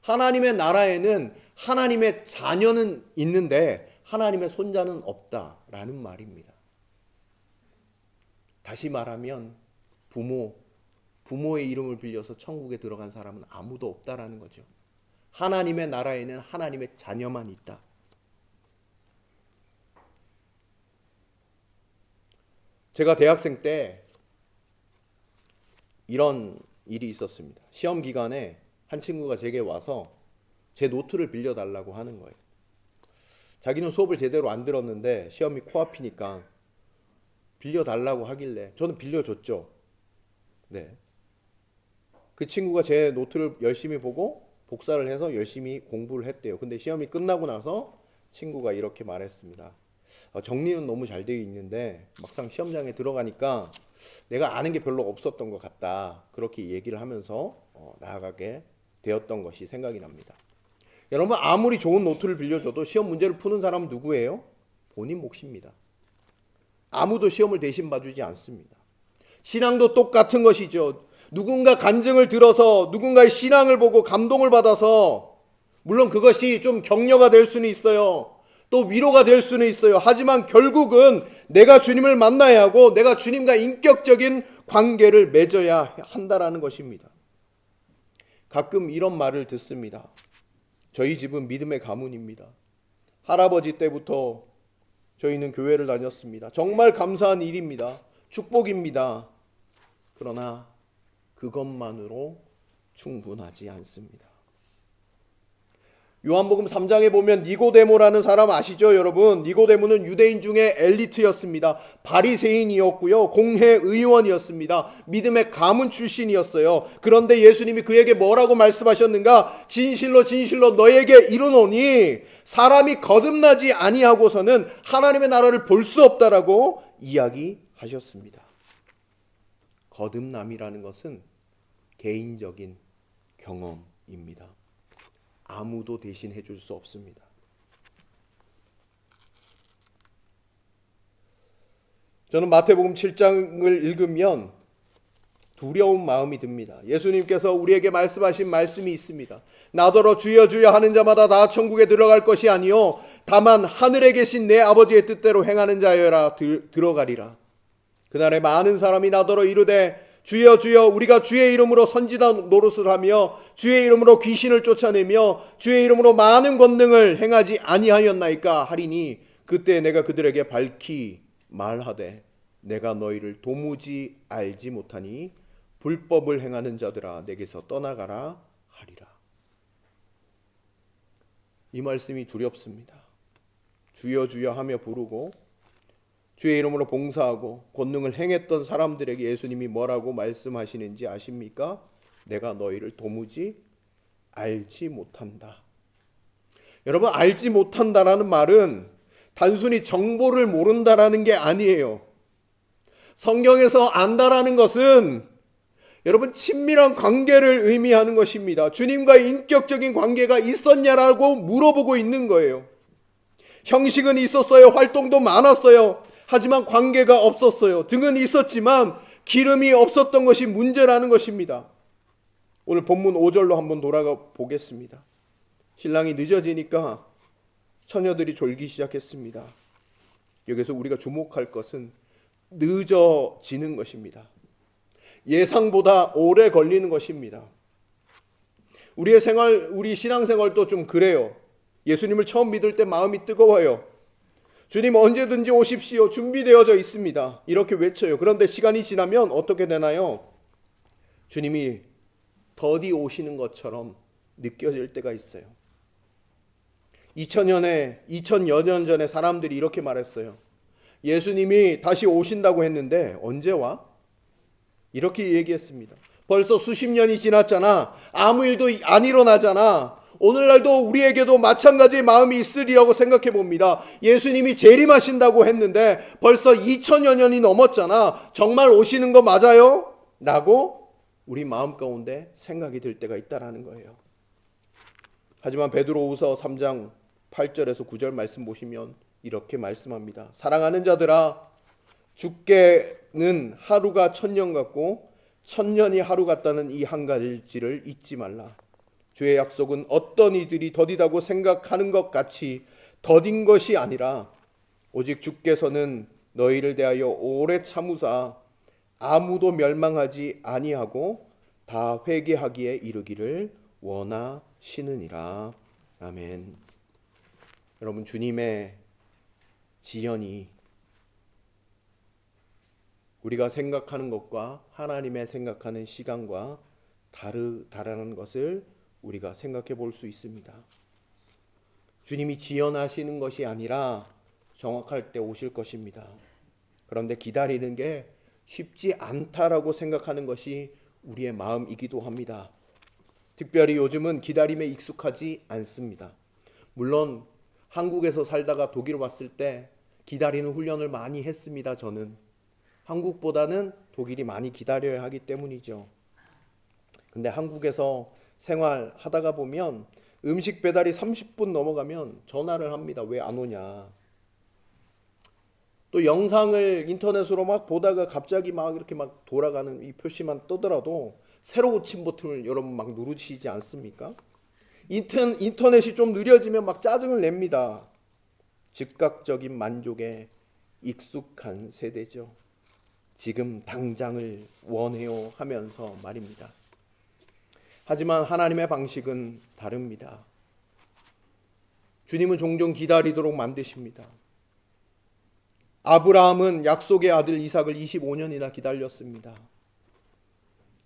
하나님의 나라에는 하나님의 자녀는 있는데 하나님의 손자는 없다라는 말입니다. 다시 말하면 부모의 이름을 빌려서 천국에 들어간 사람은 아무도 없다라는 거죠. 하나님의 나라에는 하나님의 자녀만 있다. 제가 대학생 때 이런 일이 있었습니다. 시험 기간에 한 친구가 제게 와서 제 노트를 빌려달라고 하는 거예요. 자기는 수업을 제대로 안 들었는데 시험이 코앞이니까 빌려달라고 하길래 저는 빌려줬죠. 네. 그 친구가 제 노트를 열심히 보고 복사를 해서 열심히 공부를 했대요. 근데 시험이 끝나고 나서 친구가 이렇게 말했습니다. 정리는 너무 잘 되어 있는데 막상 시험장에 들어가니까 내가 아는 게 별로 없었던 것 같다. 그렇게 얘기를 하면서 나아가게 되었던 것이 생각이 납니다. 여러분, 아무리 좋은 노트를 빌려줘도 시험 문제를 푸는 사람은 누구예요? 본인 몫입니다. 아무도 시험을 대신 봐주지 않습니다. 신앙도 똑같은 것이죠. 누군가 간증을 들어서 누군가의 신앙을 보고 감동을 받아서 물론 그것이 좀 격려가 될 수는 있어요. 또 위로가 될 수는 있어요. 하지만 결국은 내가 주님을 만나야 하고 내가 주님과 인격적인 관계를 맺어야 한다라는 것입니다. 가끔 이런 말을 듣습니다. 저희 집은 믿음의 가문입니다. 할아버지 때부터 저희는 교회를 다녔습니다. 정말 감사한 일입니다. 축복입니다. 그러나 그것만으로 충분하지 않습니다. 요한복음 3장에 보면 니고데모라는 사람 아시죠, 여러분? 니고데모는 유대인 중에 엘리트였습니다. 바리새인이었고요, 공회의원이었습니다. 믿음의 가문 출신이었어요. 그런데 예수님이 그에게 뭐라고 말씀하셨는가? 진실로 진실로 너에게 이르노니 사람이 거듭나지 아니하고서는 하나님의 나라를 볼 수 없다라고 이야기하셨습니다. 거듭남이라는 것은 개인적인 경험입니다. 아무도 대신해 줄 수 없습니다. 저는 마태복음 7장을 읽으면 두려운 마음이 듭니다. 예수님께서 우리에게 말씀하신 말씀이 있습니다. 나더러 주여 주여 하는 자마다 다 천국에 들어갈 것이 아니요 다만 하늘에 계신 내 아버지의 뜻대로 행하는 자여라 들어가리라. 그날에 많은 사람이 나더러 이르되 주여 주여 우리가 주의 이름으로 선지자 노릇을 하며 주의 이름으로 귀신을 쫓아내며 주의 이름으로 많은 권능을 행하지 아니하였나이까 하리니 그때 내가 그들에게 밝히 말하되 내가 너희를 도무지 알지 못하니 불법을 행하는 자들아 내게서 떠나가라 하리라. 이 말씀이 두렵습니다. 주여 주여 하며 부르고 주의 이름으로 봉사하고 권능을 행했던 사람들에게 예수님이 뭐라고 말씀하시는지 아십니까? 내가 너희를 도무지 알지 못한다. 여러분, 알지 못한다라는 말은 단순히 정보를 모른다라는 게 아니에요. 성경에서 안다라는 것은 여러분 친밀한 관계를 의미하는 것입니다. 주님과의 인격적인 관계가 있었냐라고 물어보고 있는 거예요. 형식은 있었어요. 활동도 많았어요. 하지만 관계가 없었어요. 등은 있었지만 기름이 없었던 것이 문제라는 것입니다. 오늘 본문 5절로 한번 돌아가 보겠습니다. 신랑이 늦어지니까 처녀들이 졸기 시작했습니다. 여기서 우리가 주목할 것은 늦어지는 것입니다. 예상보다 오래 걸리는 것입니다. 우리의 생활, 우리 신앙생활도 좀 그래요. 예수님을 처음 믿을 때 마음이 뜨거워요. 주님 언제든지 오십시오. 준비되어져 있습니다. 이렇게 외쳐요. 그런데 시간이 지나면 어떻게 되나요? 주님이 더디 오시는 것처럼 느껴질 때가 있어요. 2000여 년 전에 사람들이 이렇게 말했어요. 예수님이 다시 오신다고 했는데 언제 와? 이렇게 얘기했습니다. 벌써 수십 년이 지났잖아. 아무 일도 안 일어나잖아. 오늘날도 우리에게도 마찬가지의 마음이 있으리라고 생각해 봅니다. 예수님이 재림하신다고 했는데 벌써 2000여 년이 넘었잖아. 정말 오시는 거 맞아요? 라고 우리 마음 가운데 생각이 들 때가 있다라는 거예요. 하지만 베드로후서 3장 8절에서 9절 말씀 보시면 이렇게 말씀합니다. 사랑하는 자들아, 주께는 하루가 1000년 같고 1000년이 하루 같다는 이 한 가지를 잊지 말라. 주의 약속은 어떤 이들이 더디다고 생각하는 것 같이 더딘 것이 아니라 오직 주께서는 너희를 대하여 오래 참으사 아무도 멸망하지 아니하고 다 회개하기에 이르기를 원하시느니라. 아멘. 여러분, 주님의 지연이 우리가 생각하는 것과 하나님의 생각하는 시간과 다르다라는 것을 우리가 생각해 볼 수 있습니다. 주님이 지연하시는 것이 아니라 정확할 때 오실 것입니다. 그런데 기다리는 게 쉽지 않다라고 생각하는 것이 우리의 마음이기도 합니다. 특별히 요즘은 기다림에 익숙하지 않습니다. 물론 한국에서 살다가 독일 왔을 때 기다리는 훈련을 많이 했습니다. 저는 한국보다는 독일이 많이 기다려야 하기 때문이죠. 근데 한국에서 생활하다가 보면 음식 배달이 30분 넘어가면 전화를 합니다. 왜 안 오냐. 또 영상을 인터넷으로 막 보다가 갑자기 막 이렇게 막 돌아가는 이 표시만 뜨더라도 새로 고침 버튼을 여러분 막 누르시지 않습니까? 인터넷이 좀 느려지면 막 짜증을 냅니다. 즉각적인 만족에 익숙한 세대죠. 지금 당장을 원해요 하면서 말입니다. 하지만 하나님의 방식은 다릅니다. 주님은 종종 기다리도록 만드십니다. 아브라함은 약속의 아들 이삭을 25년이나 기다렸습니다.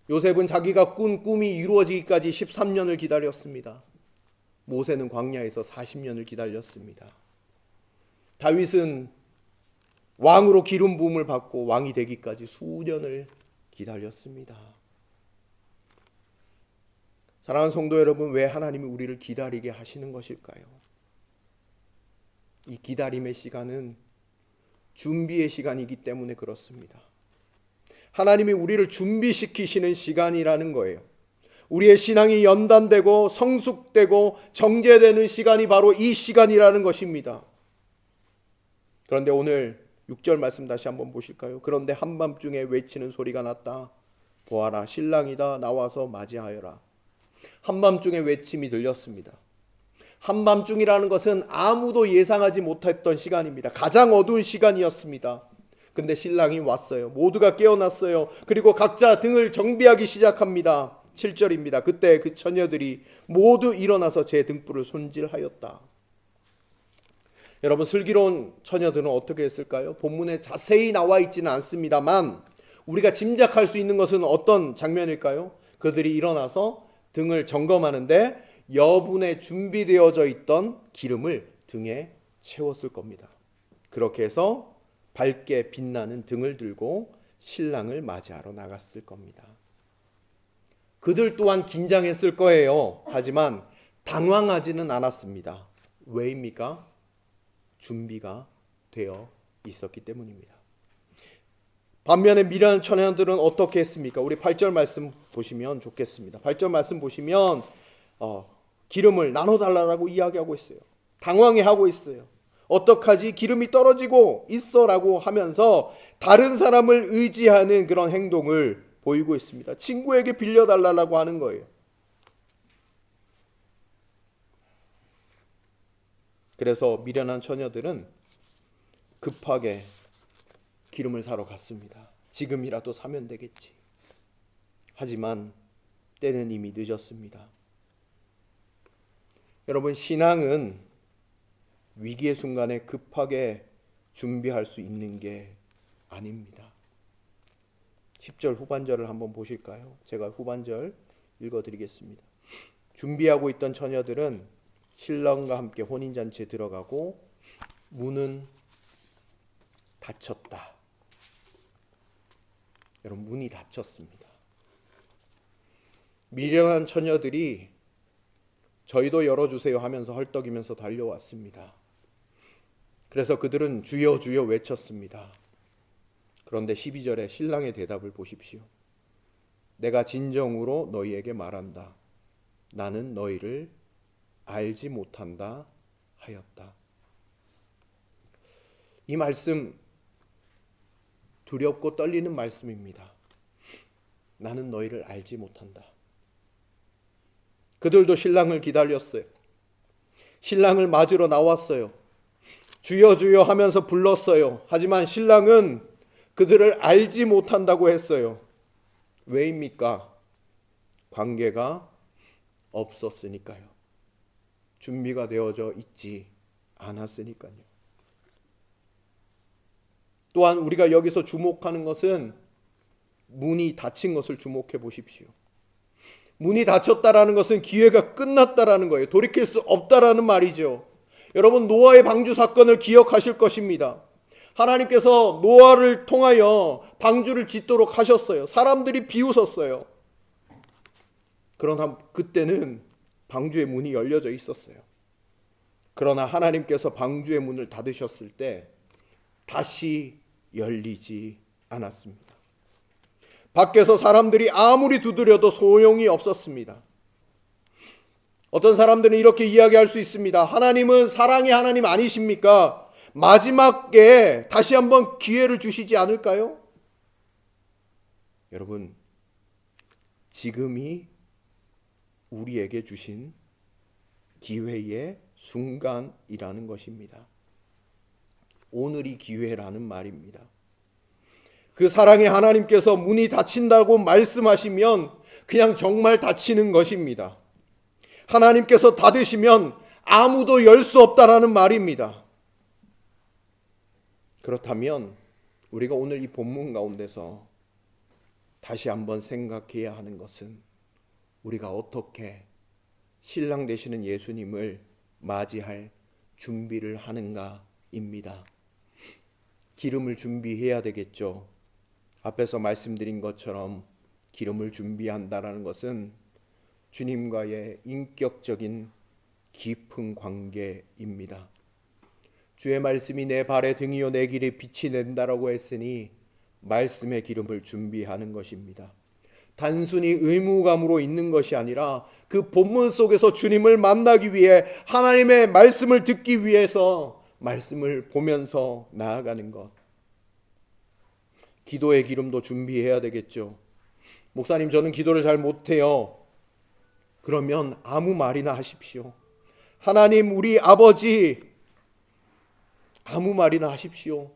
요셉은 자기가 꾼 꿈이 이루어지기까지 13년을 기다렸습니다. 모세는 광야에서 40년을 기다렸습니다. 다윗은 왕으로 기름 부음을 받고 왕이 되기까지 수년을 기다렸습니다. 사랑하는 성도 여러분, 왜 하나님이 우리를 기다리게 하시는 것일까요? 이 기다림의 시간은 준비의 시간이기 때문에 그렇습니다. 하나님이 우리를 준비시키시는 시간이라는 거예요. 우리의 신앙이 연단되고 성숙되고 정제되는 시간이 바로 이 시간이라는 것입니다. 그런데 오늘 6절 말씀 다시 한번 보실까요? 그런데 한밤중에 외치는 소리가 났다. 보아라, 신랑이다. 나와서 맞이하여라. 한밤중에 외침이 들렸습니다. 한밤중이라는 것은 아무도 예상하지 못했던 시간입니다. 가장 어두운 시간이었습니다. 근데 신랑이 왔어요. 모두가 깨어났어요. 그리고 각자 등을 정비하기 시작합니다. 7절입니다. 그때 그 처녀들이 모두 일어나서 제 등불을 손질하였다. 여러분, 슬기로운 처녀들은 어떻게 했을까요? 본문에 자세히 나와 있지는 않습니다만 우리가 짐작할 수 있는 것은 어떤 장면일까요? 그들이 일어나서 등을 점검하는데 여분에 준비되어져 있던 기름을 등에 채웠을 겁니다. 그렇게 해서 밝게 빛나는 등을 들고 신랑을 맞이하러 나갔을 겁니다. 그들 또한 긴장했을 거예요. 하지만 당황하지는 않았습니다. 왜입니까? 준비가 되어 있었기 때문입니다. 반면에 미련 처녀들은 어떻게 했습니까? 우리 8절 말씀 보시면 좋겠습니다. 8절 말씀 보시면 기름을 나눠달라고 이야기하고 있어요. 당황해하고 있어요. 어떡하지? 기름이 떨어지고 있어라고 하면서 다른 사람을 의지하는 그런 행동을 보이고 있습니다. 친구에게 빌려달라고 하는 거예요. 그래서 미련한 처녀들은 급하게 기름을 사러 갔습니다. 지금이라도 사면 되겠지. 하지만 때는 이미 늦었습니다. 여러분, 신앙은 위기의 순간에 급하게 준비할 수 있는 게 아닙니다. 10절 후반절을 한번 보실까요? 제가 후반절 읽어드리겠습니다. 준비하고 있던 처녀들은 신랑과 함께 혼인잔치에 들어가고 문은 닫혔다. 여러분, 문이 닫혔습니다. 미련한 처녀들이 저희도 열어주세요 하면서 헐떡이면서 달려왔습니다. 그래서 그들은 주여 주여 외쳤습니다. 그런데 12절에 신랑의 대답을 보십시오. 내가 진정으로 너희에게 말한다. 나는 너희를 알지 못한다 하였다. 이 말씀 두렵고 떨리는 말씀입니다. 나는 너희를 알지 못한다. 그들도 신랑을 기다렸어요. 신랑을 맞으러 나왔어요. 주여 주여 하면서 불렀어요. 하지만 신랑은 그들을 알지 못한다고 했어요. 왜입니까? 관계가 없었으니까요. 준비가 되어져 있지 않았으니까요. 또한 우리가 여기서 주목하는 것은 문이 닫힌 것을 주목해 보십시오. 문이 닫혔다라는 것은 기회가 끝났다라는 거예요. 돌이킬 수 없다라는 말이죠. 여러분, 노아의 방주 사건을 기억하실 것입니다. 하나님께서 노아를 통하여 방주를 짓도록 하셨어요. 사람들이 비웃었어요. 그러나 그때는 방주의 문이 열려져 있었어요. 그러나 하나님께서 방주의 문을 닫으셨을 때 다시 열리지 않았습니다. 밖에서 사람들이 아무리 두드려도 소용이 없었습니다. 어떤 사람들은 이렇게 이야기할 수 있습니다. 하나님은 사랑의 하나님 아니십니까? 마지막에 다시 한번 기회를 주시지 않을까요? 여러분, 지금이 우리에게 주신 기회의 순간이라는 것입니다. 오늘이 기회라는 말입니다. 그 사랑의 하나님께서 문이 닫힌다고 말씀하시면 그냥 정말 닫히는 것입니다. 하나님께서 닫으시면 아무도 열 수 없다라는 말입니다. 그렇다면 우리가 오늘 이 본문 가운데서 다시 한번 생각해야 하는 것은 우리가 어떻게 신랑 되시는 예수님을 맞이할 준비를 하는가입니다. 기름을 준비해야 되겠죠. 앞에서 말씀드린 것처럼 기름을 준비한다라는 것은 주님과의 인격적인 깊은 관계입니다. 주의 말씀이 내 발의 등이요 내 길에 빛이 된다라고 했으니 말씀의 기름을 준비하는 것입니다. 단순히 의무감으로 있는 것이 아니라 그 본문 속에서 주님을 만나기 위해 하나님의 말씀을 듣기 위해서 말씀을 보면서 나아가는 것. 기도의 기름도 준비해야 되겠죠. 목사님, 저는 기도를 잘 못해요. 그러면 아무 말이나 하십시오. 하나님 우리 아버지, 아무 말이나 하십시오.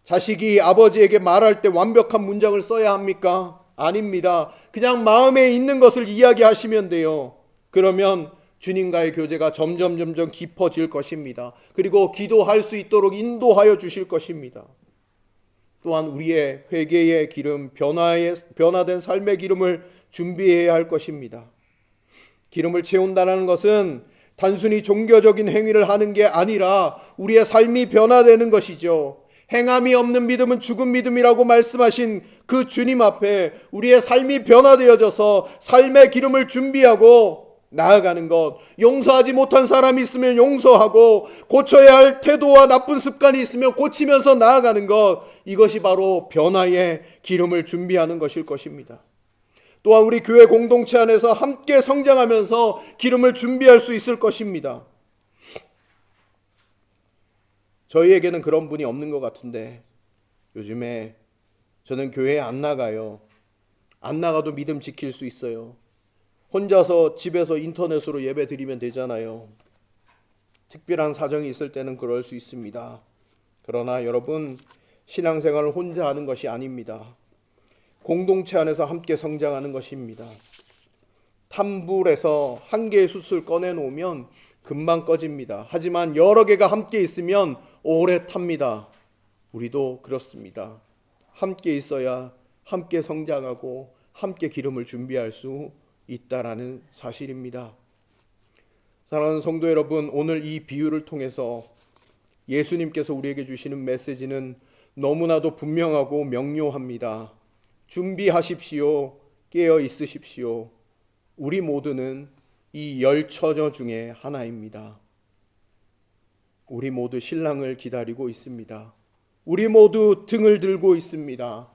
자식이 아버지에게 말할 때 완벽한 문장을 써야 합니까? 아닙니다. 그냥 마음에 있는 것을 이야기하시면 돼요. 그러면 주님과의 교제가 점점 깊어질 것입니다. 그리고 기도할 수 있도록 인도하여 주실 것입니다. 또한 우리의 회개의 기름, 변화된 삶의 기름을 준비해야 할 것입니다. 기름을 채운다는 것은 단순히 종교적인 행위를 하는 게 아니라 우리의 삶이 변화되는 것이죠. 행함이 없는 믿음은 죽은 믿음이라고 말씀하신 그 주님 앞에 우리의 삶이 변화되어져서 삶의 기름을 준비하고 나아가는 것. 용서하지 못한 사람이 있으면 용서하고 고쳐야 할 태도와 나쁜 습관이 있으면 고치면서 나아가는 것. 이것이 바로 변화의 기름을 준비하는 것일 것입니다. 또한 우리 교회 공동체 안에서 함께 성장하면서 기름을 준비할 수 있을 것입니다. 저희에게는 그런 분이 없는 것 같은데 요즘에 저는 교회에 안 나가요. 안 나가도 믿음 지킬 수 있어요. 혼자서 집에서 인터넷으로 예배 드리면 되잖아요. 특별한 사정이 있을 때는 그럴 수 있습니다. 그러나 여러분, 신앙생활을 혼자 하는 것이 아닙니다. 공동체 안에서 함께 성장하는 것입니다. 탄불에서 한 개의 숯을 꺼내놓으면 금방 꺼집니다. 하지만 여러 개가 함께 있으면 오래 탑니다. 우리도 그렇습니다. 함께 있어야 함께 성장하고 함께 기름을 준비할 수 있다라는 사실입니다. 사랑하는 성도 여러분, 오늘 이 비유를 통해서 예수님께서 우리에게 주시는 메시지는 너무나도 분명하고 명료합니다. 준비하십시오. 깨어 있으십시오. 우리 모두는 이 열 처녀 중에 하나입니다. 우리 모두 신랑을 기다리고 있습니다. 우리 모두 등을 들고 있습니다.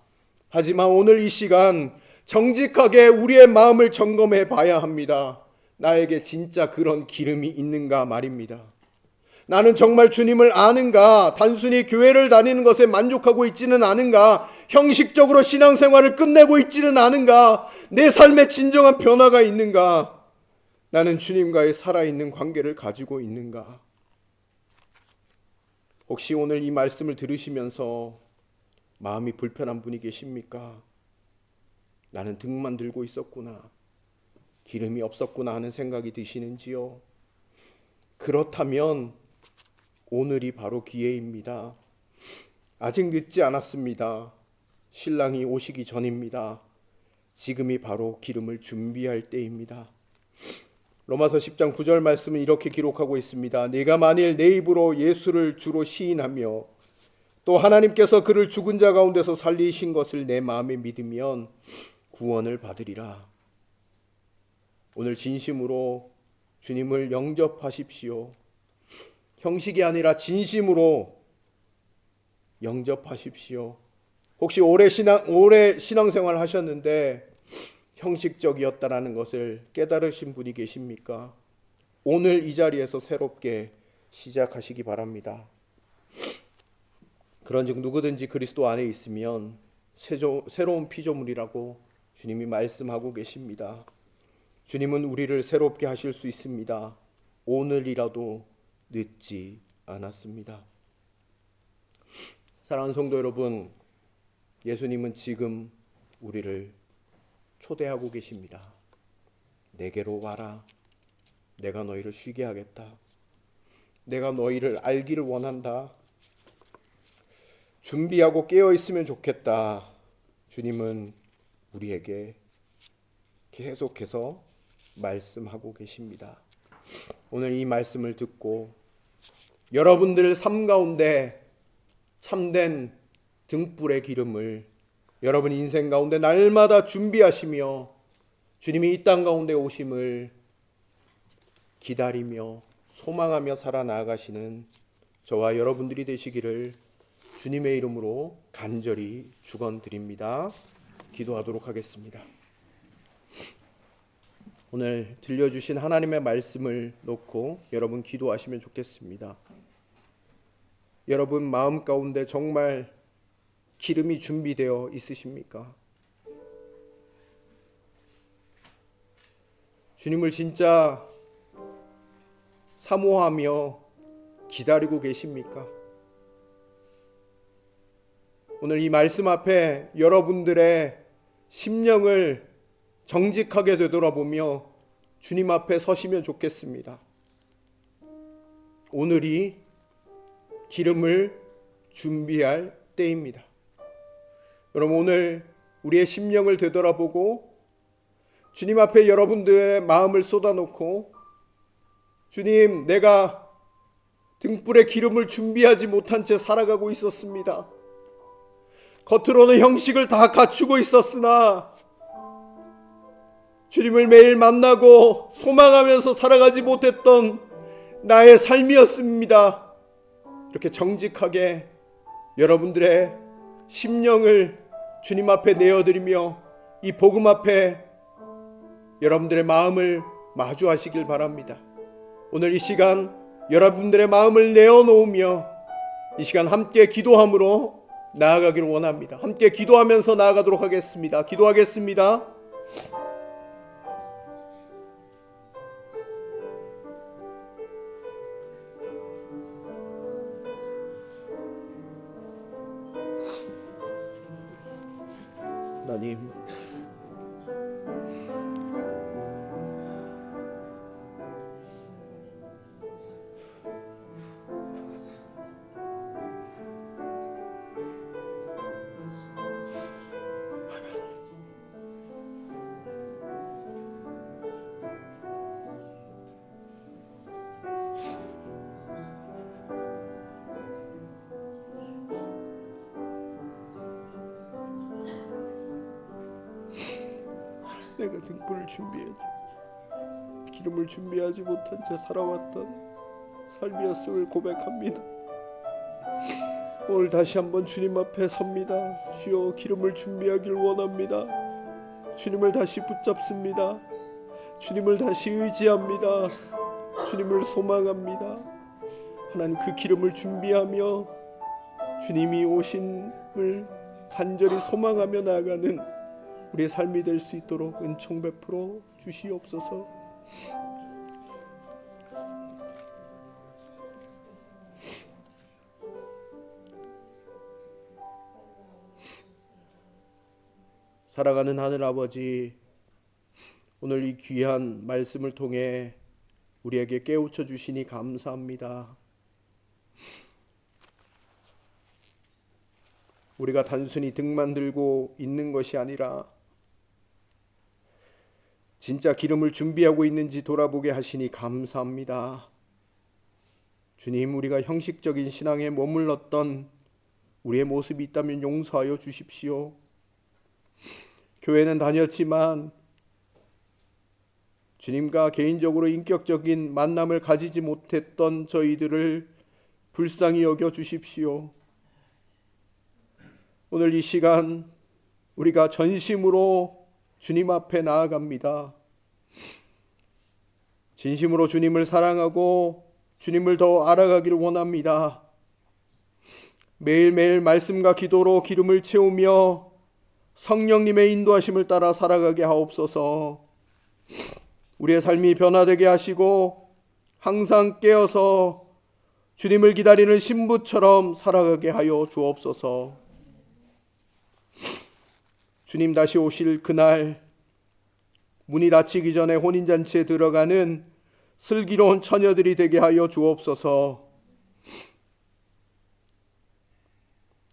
하지만 오늘 이 시간 정직하게 우리의 마음을 점검해 봐야 합니다. 나에게 진짜 그런 기름이 있는가 말입니다. 나는 정말 주님을 아는가? 단순히 교회를 다니는 것에 만족하고 있지는 않은가? 형식적으로 신앙생활을 끝내고 있지는 않은가? 내 삶에 진정한 변화가 있는가? 나는 주님과의 살아있는 관계를 가지고 있는가? 혹시 오늘 이 말씀을 들으시면서 마음이 불편한 분이 계십니까? 나는 등만 들고 있었구나. 기름이 없었구나 하는 생각이 드시는지요? 그렇다면 오늘이 바로 기회입니다. 아직 늦지 않았습니다. 신랑이 오시기 전입니다. 지금이 바로 기름을 준비할 때입니다. 로마서 10장 9절 말씀은 이렇게 기록하고 있습니다. 네가 만일 내 입으로 예수를 주로 시인하며 또 하나님께서 그를 죽은 자 가운데서 살리신 것을 내 마음에 믿으면 구원을 받으리라. 오늘 진심으로 주님을 영접하십시오. 형식이 아니라 진심으로 영접하십시오. 혹시 오래 신앙생활 하셨는데 형식적이었다라는 것을 깨달으신 분이 계십니까? 오늘 이 자리에서 새롭게 시작하시기 바랍니다. 그런즉 누구든지 그리스도 안에 있으면 새로운 피조물이라고 주님이 말씀하고 계십니다. 주님은 우리를 새롭게 하실 수 있습니다. 오늘이라도 늦지 않았습니다. 사랑하는 성도 여러분, 예수님은 지금 우리를 초대하고 계십니다. 내게로 와라. 내가 너희를 쉬게 하겠다. 내가 너희를 알기를 원한다. 준비하고 깨어 있으면 좋겠다. 주님은 우리에게 계속해서 말씀하고 계십니다. 오늘 이 말씀을 듣고 여러분들 삶 가운데 참된 등불의 기름을 여러분 인생 가운데 날마다 준비하시며 주님이 이 땅 가운데 오심을 기다리며 소망하며 살아나가시는 저와 여러분들이 되시기를 주님의 이름으로 간절히 축원드립니다. 기도하도록 하겠습니다. 오늘 들려주신 하나님의 말씀을 놓고 여러분 기도하시면 좋겠습니다. 여러분 마음 가운데 정말 기름이 준비되어 있으십니까? 주님을 진짜 사모하며 기다리고 계십니까? 오늘 이 말씀 앞에 여러분들의 심령을 정직하게 되돌아보며 주님 앞에 서시면 좋겠습니다. 오늘이 기름을 준비할 때입니다. 여러분 오늘 우리의 심령을 되돌아보고 주님 앞에 여러분들의 마음을 쏟아놓고 주님, 내가 등불에 기름을 준비하지 못한 채 살아가고 있었습니다. 겉으로는 형식을 다 갖추고 있었으나 주님을 매일 만나고 소망하면서 살아가지 못했던 나의 삶이었습니다. 이렇게 정직하게 여러분들의 심령을 주님 앞에 내어드리며 이 복음 앞에 여러분들의 마음을 마주하시길 바랍니다. 오늘 이 시간 여러분들의 마음을 내어놓으며 이 시간 함께 기도함으로 나아가기를 원합니다. 함께 기도하면서 나아가도록 하겠습니다. 기도하겠습니다. 하나님, 내가 등불을 준비하지 기름을 준비하지 못한 채 살아왔던 삶이었음을 고백합니다. 오늘 다시 한번 주님 앞에 섭니다. 주여, 기름을 준비하길 원합니다. 주님을 다시 붙잡습니다. 주님을 다시 의지합니다. 주님을 소망합니다. 하나님, 그 기름을 준비하며 주님이 오심을 간절히 소망하며 나아가는 우리의 삶이 될 수 있도록 은총 베풀어 주시옵소서. 사랑하는 하늘 아버지, 오늘 이 귀한 말씀을 통해 우리에게 깨우쳐 주시니 감사합니다. 우리가 단순히 등만 들고 있는 것이 아니라 진짜 기름을 준비하고 있는지 돌아보게 하시니 감사합니다. 주님, 우리가 형식적인 신앙에 머물렀던 우리의 모습이 있다면 용서하여 주십시오. 교회는 다녔지만 주님과 개인적으로 인격적인 만남을 가지지 못했던 저희들을 불쌍히 여겨 주십시오. 오늘 이 시간 우리가 전심으로 주님 앞에 나아갑니다. 진심으로 주님을 사랑하고 주님을 더 알아가기를 원합니다. 매일매일 말씀과 기도로 기름을 채우며 성령님의 인도하심을 따라 살아가게 하옵소서. 우리의 삶이 변화되게 하시고 항상 깨어서 주님을 기다리는 신부처럼 살아가게 하여 주옵소서. 주님 다시 오실 그날 문이 닫히기 전에 혼인잔치에 들어가는 슬기로운 처녀들이 되게 하여 주옵소서.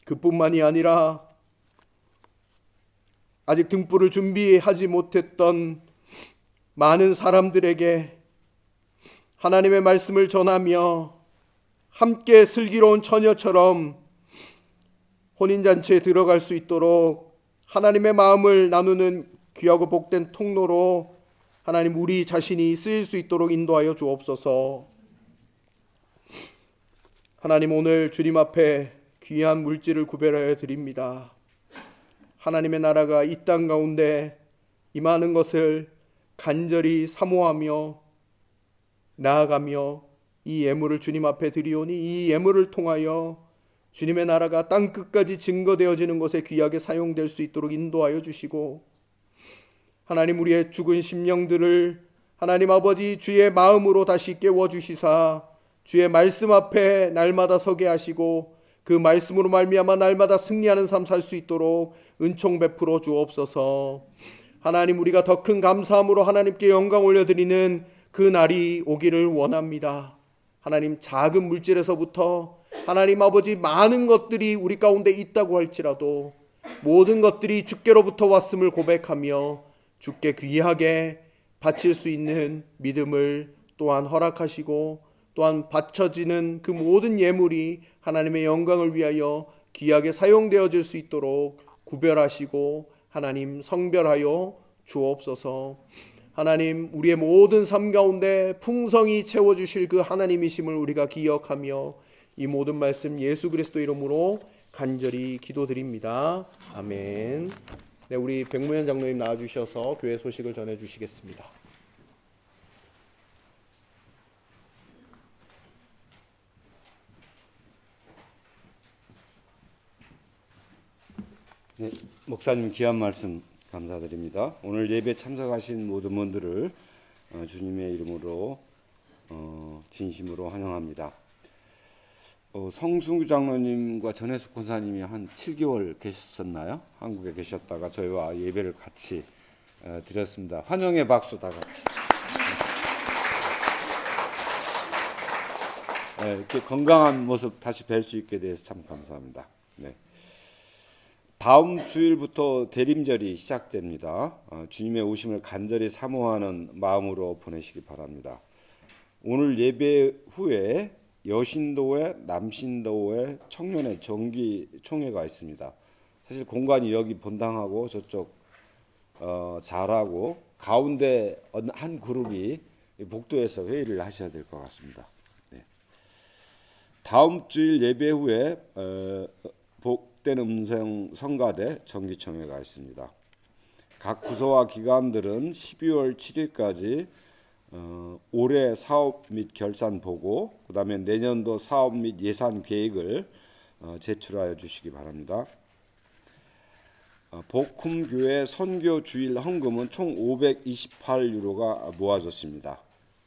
그뿐만이 아니라 아직 등불을 준비하지 못했던 많은 사람들에게 하나님의 말씀을 전하며 함께 슬기로운 처녀처럼 혼인잔치에 들어갈 수 있도록 하나님의 마음을 나누는 귀하고 복된 통로로 하나님 우리 자신이 쓰일 수 있도록 인도하여 주옵소서. 하나님, 오늘 주님 앞에 귀한 물질을 구별하여 드립니다. 하나님의 나라가 이 땅 가운데 임하는 것을 간절히 사모하며 나아가며 이 예물을 주님 앞에 드리오니 이 예물을 통하여 주님의 나라가 땅 끝까지 증거되어지는 것에 귀하게 사용될 수 있도록 인도하여 주시고, 하나님 우리의 죽은 심령들을 하나님 아버지 주의 마음으로 다시 깨워주시사 주의 말씀 앞에 날마다 서게 하시고 그 말씀으로 말미암아 날마다 승리하는 삶 살 수 있도록 은총 베풀어 주옵소서. 하나님, 우리가 더 큰 감사함으로 하나님께 영광 올려드리는 그 날이 오기를 원합니다. 하나님, 작은 물질에서부터 하나님 아버지 많은 것들이 우리 가운데 있다고 할지라도 모든 것들이 주께로부터 왔음을 고백하며 주께 귀하게 바칠 수 있는 믿음을 또한 허락하시고, 또한 바쳐지는 그 모든 예물이 하나님의 영광을 위하여 귀하게 사용되어질 수 있도록 구별하시고 하나님 성별하여 주옵소서. 하나님, 우리의 모든 삶 가운데 풍성히 채워주실 그 하나님이심을 우리가 기억하며 이 모든 말씀 예수 그리스도 이름으로 간절히 기도드립니다. 아멘. 네, 우리 백무현 장로님 나와주셔서 교회 소식을 전해주시겠습니다. 네, 목사님 귀한 말씀 감사드립니다. 오늘 예배 참석하신 모든 분들을 주님의 이름으로 진심으로 환영합니다. 성승규 장로님과 전혜숙 권사님이 한 7개월 계셨었나요? 한국에 계셨다가 저희와 예배를 같이 드렸습니다. 환영의 박수 다 같이. 네, 이렇게 건강한 모습 다시 뵐 수 있게 돼서 참 감사합니다. 네. 다음 주일부터 대림절이 시작됩니다. 주님의 오심을 간절히 사모하는 마음으로 보내시기 바랍니다. 오늘 예배 후에 여신도회, 남신도회, 청년회 정기 총회가 있습니다. 사실 공간이 여기 본당하고 저쪽 잘하고 가운데 한 그룹이 복도에서 회의를 하셔야 될 것 같습니다. 네. 다음 주일 예배 후에 복된 음성 성가대 정기총회가 있습니다. 각 부서와 기관들은 12월 7일까지 올해 사업 및 결산 보고, 그 다음에 내년도 사업 및 예산 계획을 제출하여 주시기 바랍니다. 복음교회 선교 주일 헌금은 총 528유로가 모아졌습니다.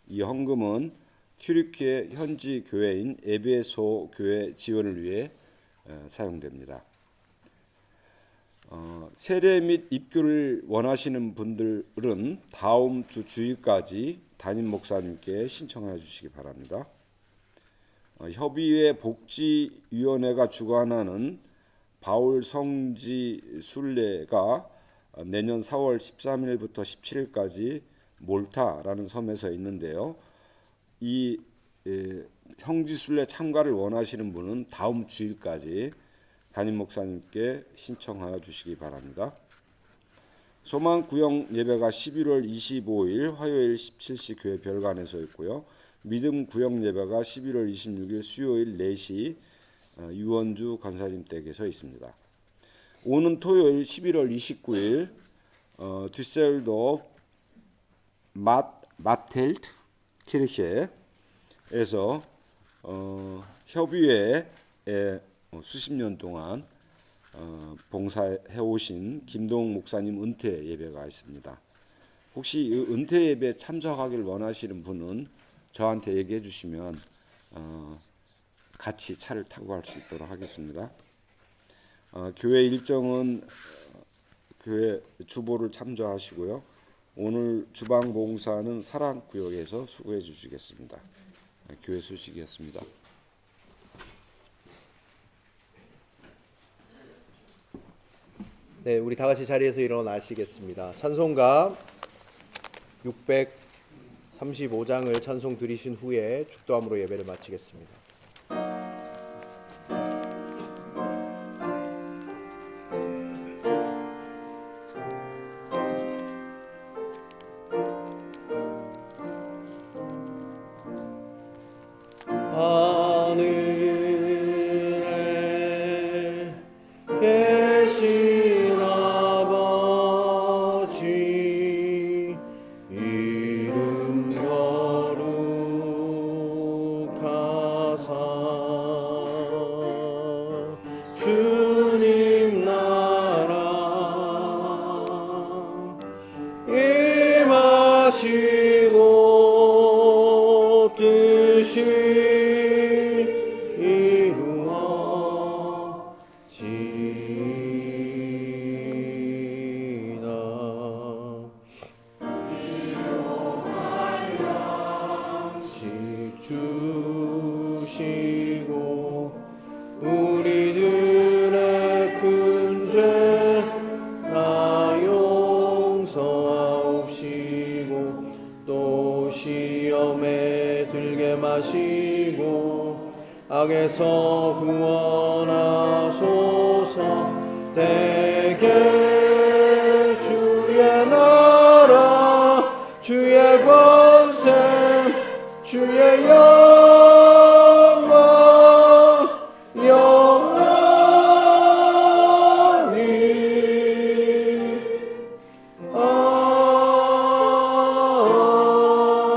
이 헌금은 튀르키예 현지 교회인 에베소 교회 지원을 위해 사용됩니다. 세례 및 입교를 원하시는 분들은 다음 주 주일까지 담임 목사님께 신청해 주시기 바랍니다. 협의회 복지위원회가 주관하는 바울 성지 순례가 내년 4월 13일부터 17일까지 몰타라는 섬에서 있는데요. 이 형제순례 참가를 원하시는 분은 다음 주일까지 담임 목사님께 신청하여 주시기 바랍니다. 소망 구역 예배가 11월 25일 화요일 17시 교회 별관에서 있고요. 믿음 구역 예배가 11월 26일 수요일 4시 유원주 권사님 댁에서 있습니다. 오는 토요일 11월 29일 뒤셀도프 마텔트 키르헤에서 협의회에 수십 년 동안 봉사해 오신 김동욱 목사님 은퇴 예배가 있습니다. 혹시 이 은퇴 예배 참석하길 원하시는 분은 저한테 얘기해 주시면 같이 차를 타고 갈 수 있도록 하겠습니다. 교회 일정은 교회 주보를 참조하시고요. 오늘 주방 봉사는 사랑구역에서 수고해 주시겠습니다. 교회 소식이었습니다. 네, 우리 다 같이 자리에서 일어나시겠습니다. 찬송가 635장을 찬송 드리신 후에 축도함으로 예배를 마치겠습니다. 하늘에 계신 아버지 이름 거룩하사 주님 나라 임하시고 뜻이 주시고 우리들의 큰 죄 다 용서하옵시고 또 시험에 들게 마시고 악에서 구원하소서. 대개 주의 나라 주의 권세 주의 영광 영원히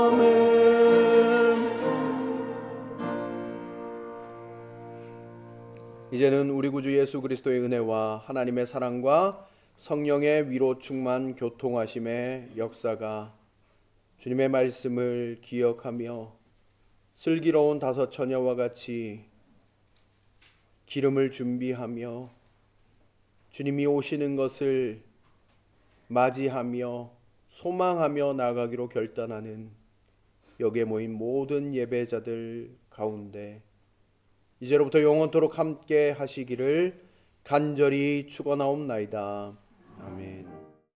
아멘. 이제는 우리 구주 예수 그리스도의 은혜와 하나님의 사랑과 성령의 위로 충만 교통하심의 역사가 주님의 말씀을 기억하며 슬기로운 다섯 처녀와 같이 기름을 준비하며 주님이 오시는 것을 맞이하며 소망하며 나가기로 결단하는 여기에 모인 모든 예배자들 가운데 이제로부터 영원토록 함께 하시기를 간절히 축원하옵나이다. 아멘.